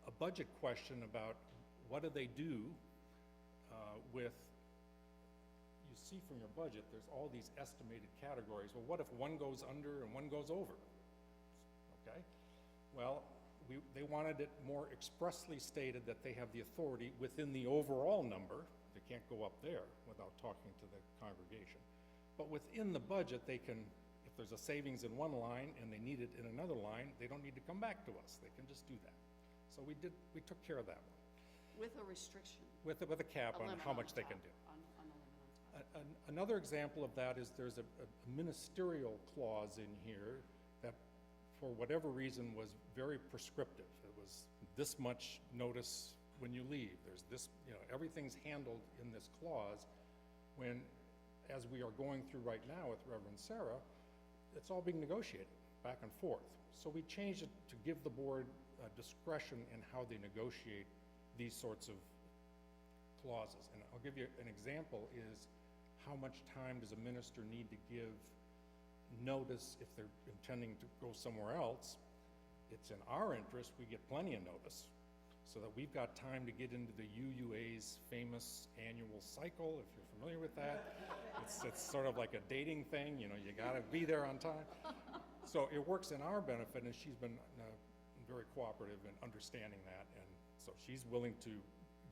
a budget question about what do they do with, you see from your budget, there's all these estimated categories. Well, what if one goes under and one goes over? Okay, well, they wanted it more expressly stated that they have the authority within the overall number. They can't go up there without talking to the congregation. But within the budget, they can, if there's a savings in one line and they need it in another line, they don't need to come back to us. They can just do that. So we took care of that one. With a restriction. With a cap A on limit how on much they top, can do. on a limit on top. Another example of that is there's a ministerial clause in here that, for whatever reason, was very prescriptive. It was this much notice when you leave. There's this, everything's handled in this clause when, as we are going through right now with Reverend Sarah, it's all being negotiated back and forth. So we changed it to give the board discretion in how they negotiate these sorts of clauses. And I'll give you an example is how much time does a minister need to give notice if they're intending to go somewhere else. It's in our interest, we get plenty of notice so that we've got time to get into the UUA's famous annual cycle, if you're familiar with that. It's sort of like a dating thing, you gotta be there on time. So it works in our benefit, and she's been very cooperative in understanding that, and so she's willing to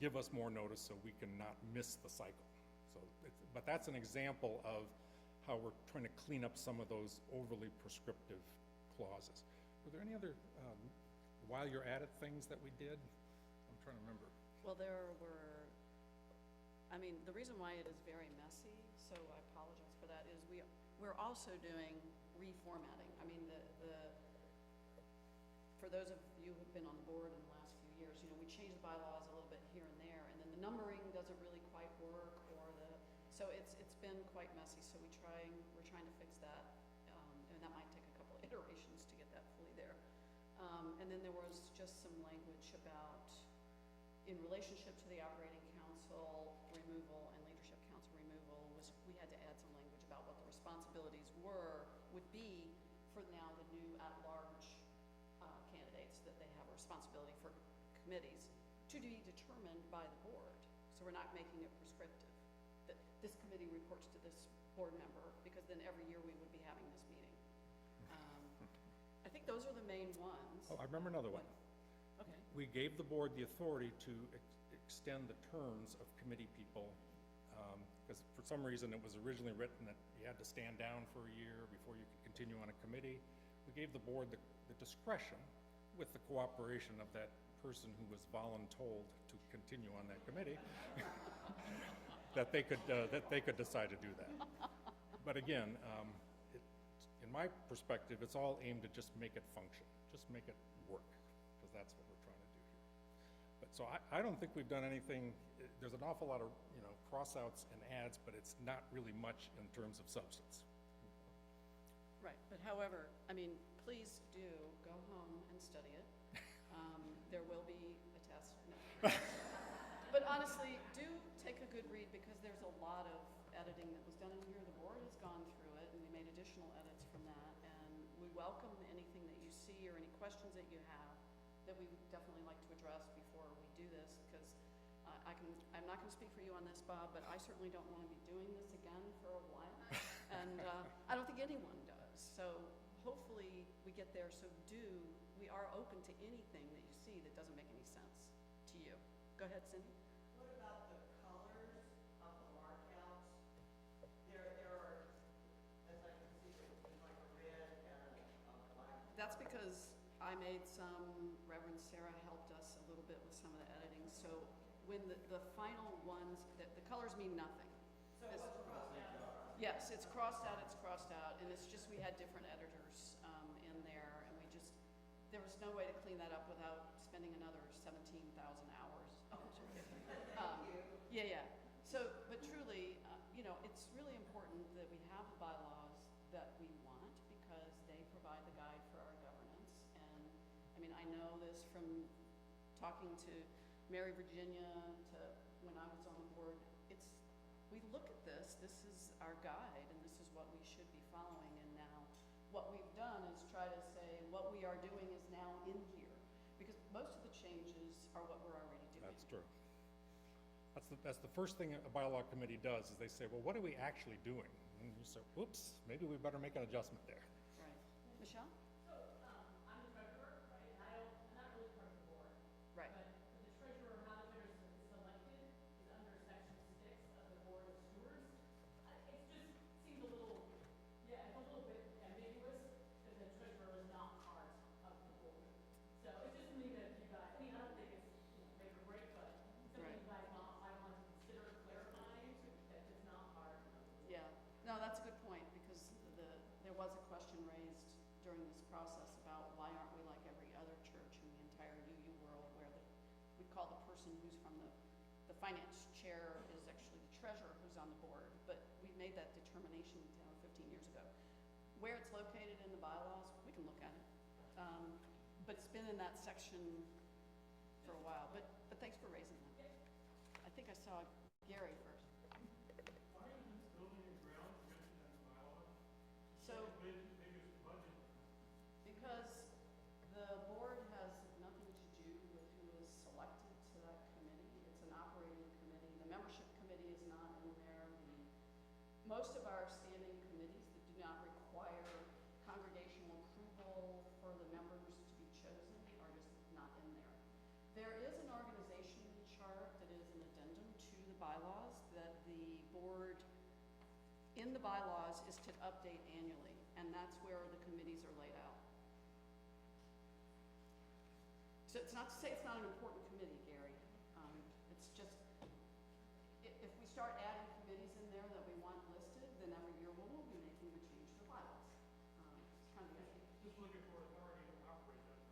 give us more notice so we can not miss the cycle. So, but that's an example of how we're trying to clean up some of those overly prescriptive clauses. Were there any other, while you're at it, things that we did? I'm trying to remember. Well, there were, the reason why it is very messy, so I apologize for that, is we're also doing reformatting. For those of you who've been on the board in the last few years, we changed the bylaws a little bit here and there, and then the numbering doesn't really quite work, so it's been quite messy. So we're trying to fix that, and that might take a couple iterations to get that fully there. And then there was just some language about, in relationship to the operating council removal and leadership council removal, we had to add some language about what the responsibilities would be for now the new at-large candidates, that they have a responsibility for committees to be determined by the board. So we're not making it prescriptive, that this committee reports to this board member, because then every year we would be having this meeting. I think those are the main ones. Oh, I remember another one. Okay. We gave the board the authority to extend the terms of committee people, because for some reason it was originally written that you had to stand down for a year before you could continue on a committee. We gave the board the discretion, with the cooperation of that person who was voluntold to continue on that committee, that they could decide to do that. But again, in my perspective, it's all aimed at just make it function, just make it work, because that's what we're trying to do here. But so I don't think we've done anything. There's an awful lot of cross-outs and adds, but it's not really much in terms of substance. Right, but however, please do go home and study it. There will be a test. No. But honestly, do take a good read, because there's a lot of editing that was done in here. The board has gone through it, and we made additional edits from that. And we welcome anything that you see or any questions that you have that we would definitely like to address before we do this, because I'm not gonna speak for you on this, Bob, but I certainly don't wanna be doing this again for a while. And I don't think anyone does. So hopefully we get there. So we are open to anything that you see that doesn't make any sense to you. Go ahead, Cindy. What about the colors of the markouts? There are, as I can see, there's like a red and a black. That's because I made some, Reverend Sarah helped us a little bit with some of the editing. So when the final ones, the colors mean nothing. So what's crossed out? Yes, it's crossed out, and it's just we had different editors in there, and there was no way to clean that up without spending another 17,000 hours. Yeah. So, but truly, it's really important that we have the bylaws that we want because they provide the guide for our governance. And I mean, I know this from talking to Mary Virginia to when I was on the board. We look at this is our guide, and this is what we should be following. And now what we've done is try to say what we are doing is now in here, because most of the changes are what we're already doing. That's true. That's the first thing a bylaw committee does, is they say, well, what are we actually doing? And you say, oops, maybe we better make an adjustment there. Right. Michelle? So, I'm the treasurer, right, and I'm not really part of the board. Right. But the treasurer, how the treasurer is selected is under section 6 of the board of stewards. It just seems a little, it's a little bit ambiguous, because the treasurer is not part of the board. So it's just something that you guys, I mean, I don't think it's make or break, but something Right. you guys might want to consider clarifying that it's not part of the board. Yeah. No, that's a good point, because there was a question raised during this process about why aren't we like every other church in the entire UU world, where we call the person who's from the finance chair is actually the treasurer who's on the board. But we made that determination 10 or 15 years ago. Where it's located in the bylaws, we can look at it. But it's been in that section for a while. But thanks for raising that. I think I saw Gary first. So, because the board has nothing to do with who is selected to that committee, it's an operating committee. The membership committee is not in there. Most of our standing committees that do not require congregational approval for the members to be chosen are just not in there. There is an organization chart that is an addendum to the bylaws that the board in the bylaws is to update annually, and that's where the committees are laid out. So it's not to say it's not an important committee, Gary. It's just, if we start adding committees in there that we want listed, then every year we'll be making a change to the bylaws. It's kind of the idea. Just looking for authority to operate that.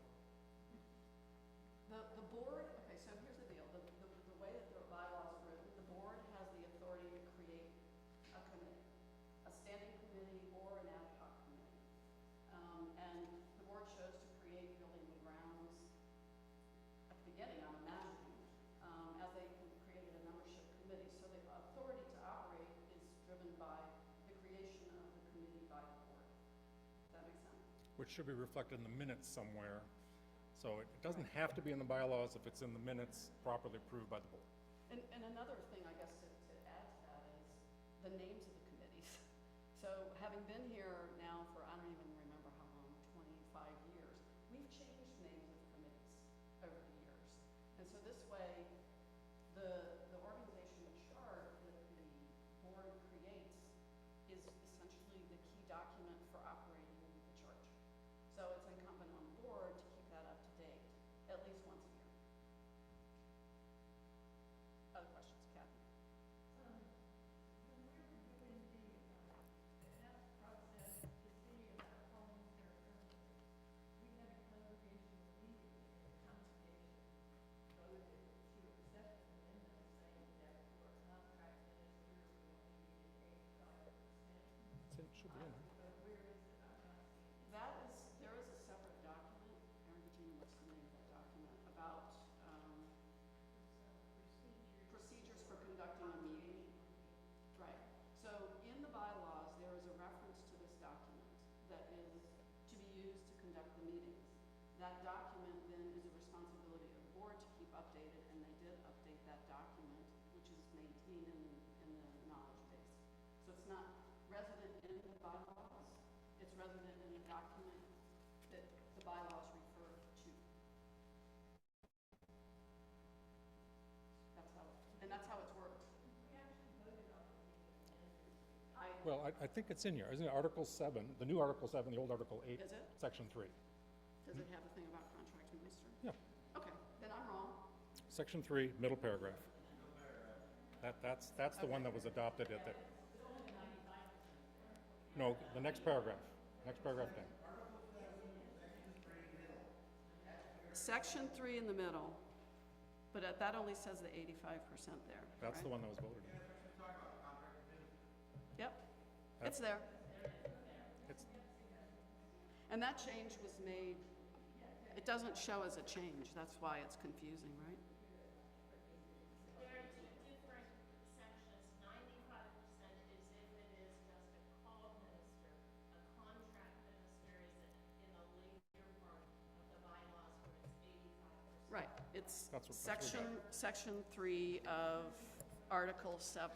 The board, okay, so here's the deal. The way that the bylaws are written, the board has the authority to create a committee, a standing committee or an ad hoc committee. And the board chose to create building and grounds at the beginning, I'm imagining, as they created a membership committee. So the authority to operate is driven by the creation of the committee by the board. Does that make sense? Which should be reflected in the minutes somewhere. So it doesn't have to be in the bylaws if it's in the minutes properly approved by the board. And another thing, I guess, to add to that is the names of the committees. So having been here now for, I don't even remember how long, 25 years, we've changed names of committees over the years. And so this way, the organizational chart that the board creates is essentially the key document for operating the church. So it's incumbent on the board to keep that up to date, at least once a year. Other questions, Kathy? When we were doing the that process to see about homes that are permanent, we had a congregational meeting, and the congregation voted to accept an amendment saying that for contract ministers, we only needed 85%. It should be in there. But where is it? I'm not seeing it. There is a separate document, Erin Virginia, what's the name of that document, about procedures for conducting a meeting. Right. So in the bylaws, there is a reference to this document that is to be used to conduct the meetings. That document then is a responsibility of the board to keep updated, and they did update that document it's not resident in the bylaws, it's resident in the document that the bylaws refer to. That's how it's worked. Well, I think it's in here, isn't it? Article 7, the new Article 7, the old Article 8. Is it? Section 3. Does it have a thing about contract administer? Yeah. Okay, then I'm wrong. Section 3, middle paragraph. That's the one that was adopted at the... No, the next paragraph. Next paragraph down. Section 3 in the middle, but that only says the 85% there, That's the right? one that was voted on. Yep, it's there. It's, And that change was made, it doesn't show as a change, that's why it's confusing, right? There are two different sections. 95% is if it is just a call minister. A contract minister is in the later part of the bylaws where it's 85%. Right, it's That's what we section 3 of Article 7.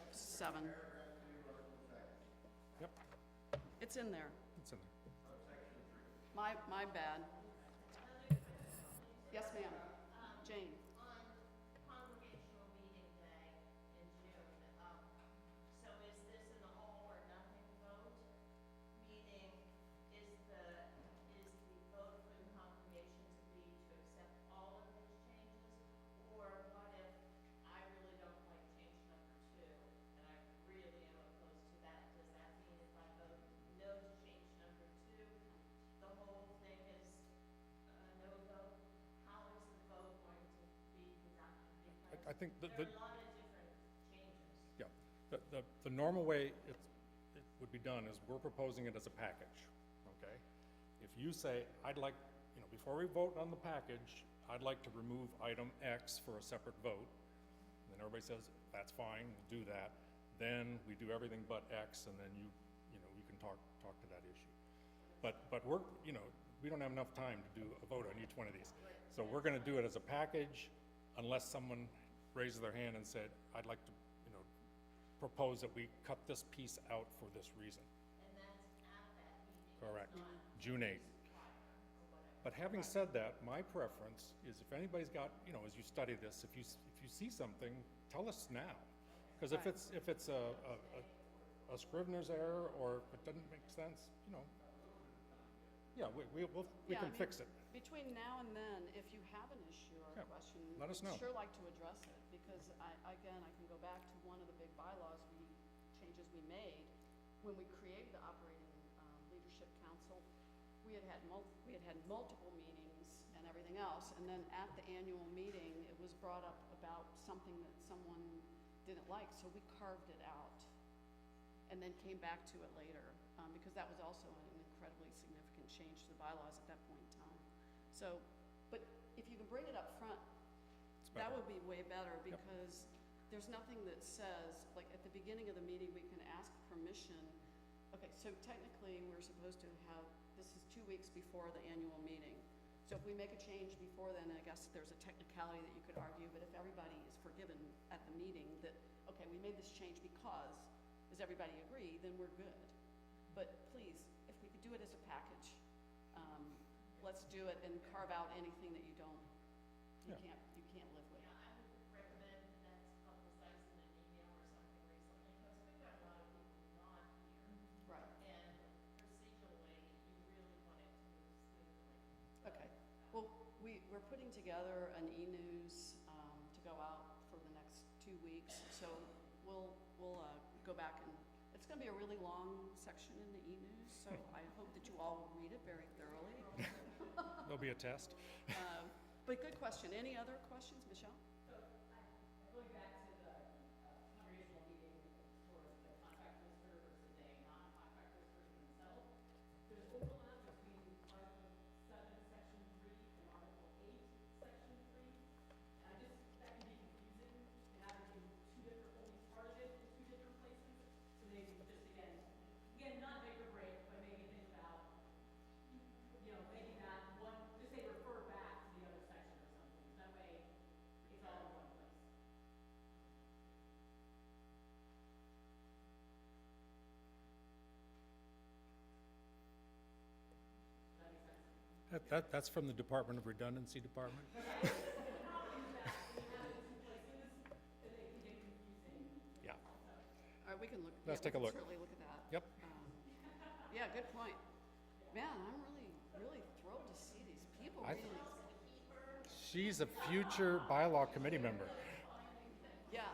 yep, It's in there. it's in there. My bad. Yes, ma'am. Jane. On congregational meeting day in June, so is this an all or nothing vote? Meaning, is the vote for the congregation to be to accept all of these changes? Or what if I really don't like change number 2, and I really am opposed to that? Does that mean if I vote no to change number 2, the whole thing is no vote? How is the vote going to be conducted? Because I think there are a lot of different changes. yeah, the normal way it would be done is we're proposing it as a package, okay? If you say, I'd like, before we vote on the package, I'd like to remove item X for a separate vote, then everybody says, that's fine, we'll do that. Then we do everything but X, and then you can talk to that issue. But we're, we don't have enough time to do a vote on each one of these. So we're gonna do it as a package unless someone raises their hand and said, I'd like to, propose that we cut this piece out for this reason. And that's at that meeting. Correct. June 8th. But having said that, my preference is if anybody's got, as you study this, if you see something, tell us now. Because if Right. it's a Scrivener's error or if it doesn't make sense, yeah, we Yeah, can fix it. Between now and then, if you have an issue or a Yeah, question, let us know. I'd sure like to address it, because I can go back to one of the big bylaws changes we made. When we created the Operating Leadership Council, we had had multiple meetings and everything else, and then at the annual meeting, it was brought up about something that someone didn't like, so we carved it out, and then came back to it later, because that was also an incredibly significant change to the bylaws at that point in time. So, but if you can bring it up front, It's that better. would be way better, because there's nothing that says, like, at the beginning of the meeting, we can ask permission. Okay, so technically, we're supposed to have, this is 2 weeks before the annual meeting. So if we make a change before then, I guess there's a technicality that you could argue, but if everybody is forgiven at the meeting that, okay, we made this change because, does everybody agree, then we're good. But please, if we could do it as a package, let's do it and carve out anything that you Yeah. can't live with. Yeah, I would recommend that's publicized in an email or something recently, because we've got a lot of people not here. Right. And procedurally, you really want it to move smoothly. Okay, well, we're putting together an e-news to go out for the next 2 weeks, so we'll go back and, it's gonna be a really long section in the e-news, so I hope that you all will read it very thoroughly. There'll be a test. But good question, any other questions, Michelle? Going back to the congregational meeting for the contract minister versus a non-contract minister themselves, there's overlap between Article 7, Section 3 and Article 8, Section 3. And that can be confusing to have it in only part of it in two different places. So maybe just again, not make or break, but maybe think about, maybe not one, just say refer back to the other section or something. That way, it's all That's from the Department of Redundancy Department. Yeah, All right, we can look. Let's yeah, take a we look. can certainly look at that. Yep. Yeah, good point. Man, I'm really thrilled to see these people I- reading these. She's a future bylaw committee member. Yeah,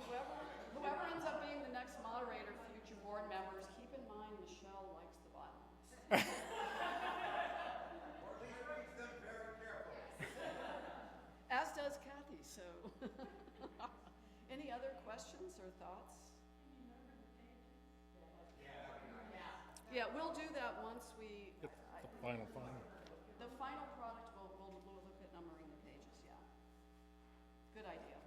whoever ends up being the next moderator, future board members, keep in mind Michelle likes the bylaws. As does Kathy, so. Any other questions or thoughts? Yeah, we'll do that once we, The final. the final product, we'll look at numbering the pages, yeah. Good idea.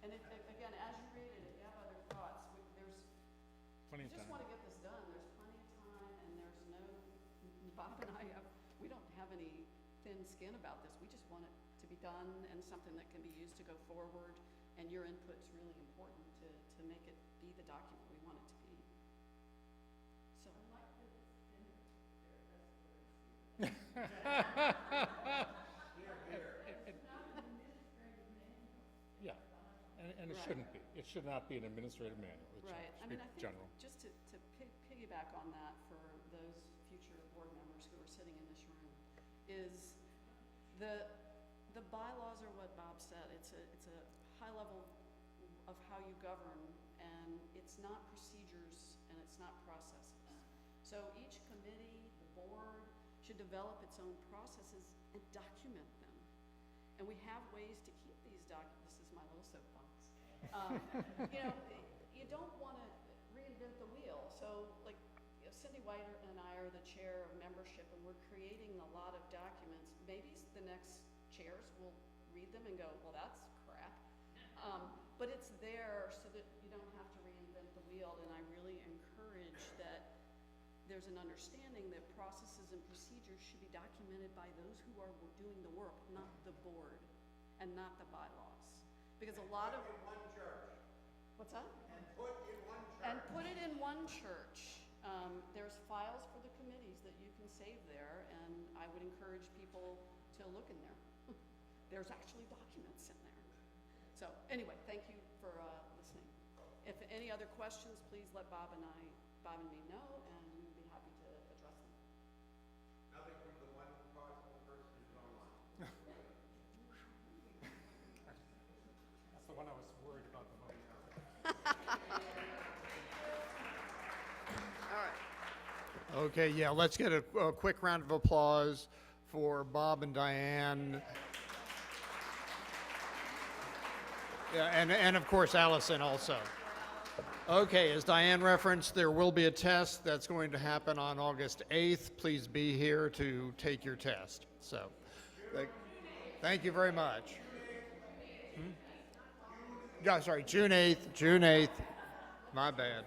And again, as you read it, if you have other thoughts, there's, Plenty we of just time. want to get this done. There's plenty of time, and there's no, Bob and I we don't have any thin skin about this. We just want it to be done and something that can be used to go forward, and your input's really important to make it be the document we want it to be. So. Yeah, and it Right. shouldn't be. It should not be an administrative manual. It should Right, I be mean, I think, general. just to piggyback on that for those future board members who are sitting in this room, is the bylaws are what Bob said, it's a high level of how you govern, and it's not procedures and it's not processes. So each committee, the board, should develop its own processes and document them. And we have ways to keep these this is my little soapbox. You know, you don't want to reinvent the wheel. So, like, Cindy White and I are the chair of membership, and we're creating a lot of documents. Maybe the next chairs will read them and go, well, that's crap. But it's there so that you don't have to reinvent the wheel. And I really encourage that there's an understanding that processes and procedures should be documented by those who are doing the work, not the board and not the bylaws. Because a lot of. In one church. What's that? And put in one church. And put it in one church. There's files for the committees that you can save there, and I would encourage people to look in there. There's actually documents in there. So anyway, thank you for listening. If any other questions, please let Bob and me know, and we would be happy to address them. Nothing from the one possible person who's online. That's the one I was worried about the most. All right. Okay, yeah, let's get a quick round of applause for Bob and Diane. Yeah, and of course Allison also. Okay, as Diane referenced, there will be a test that's going to happen on August 8th. Please be here to take your test. So, thank you very much. Yeah, sorry, June 8th, my bad.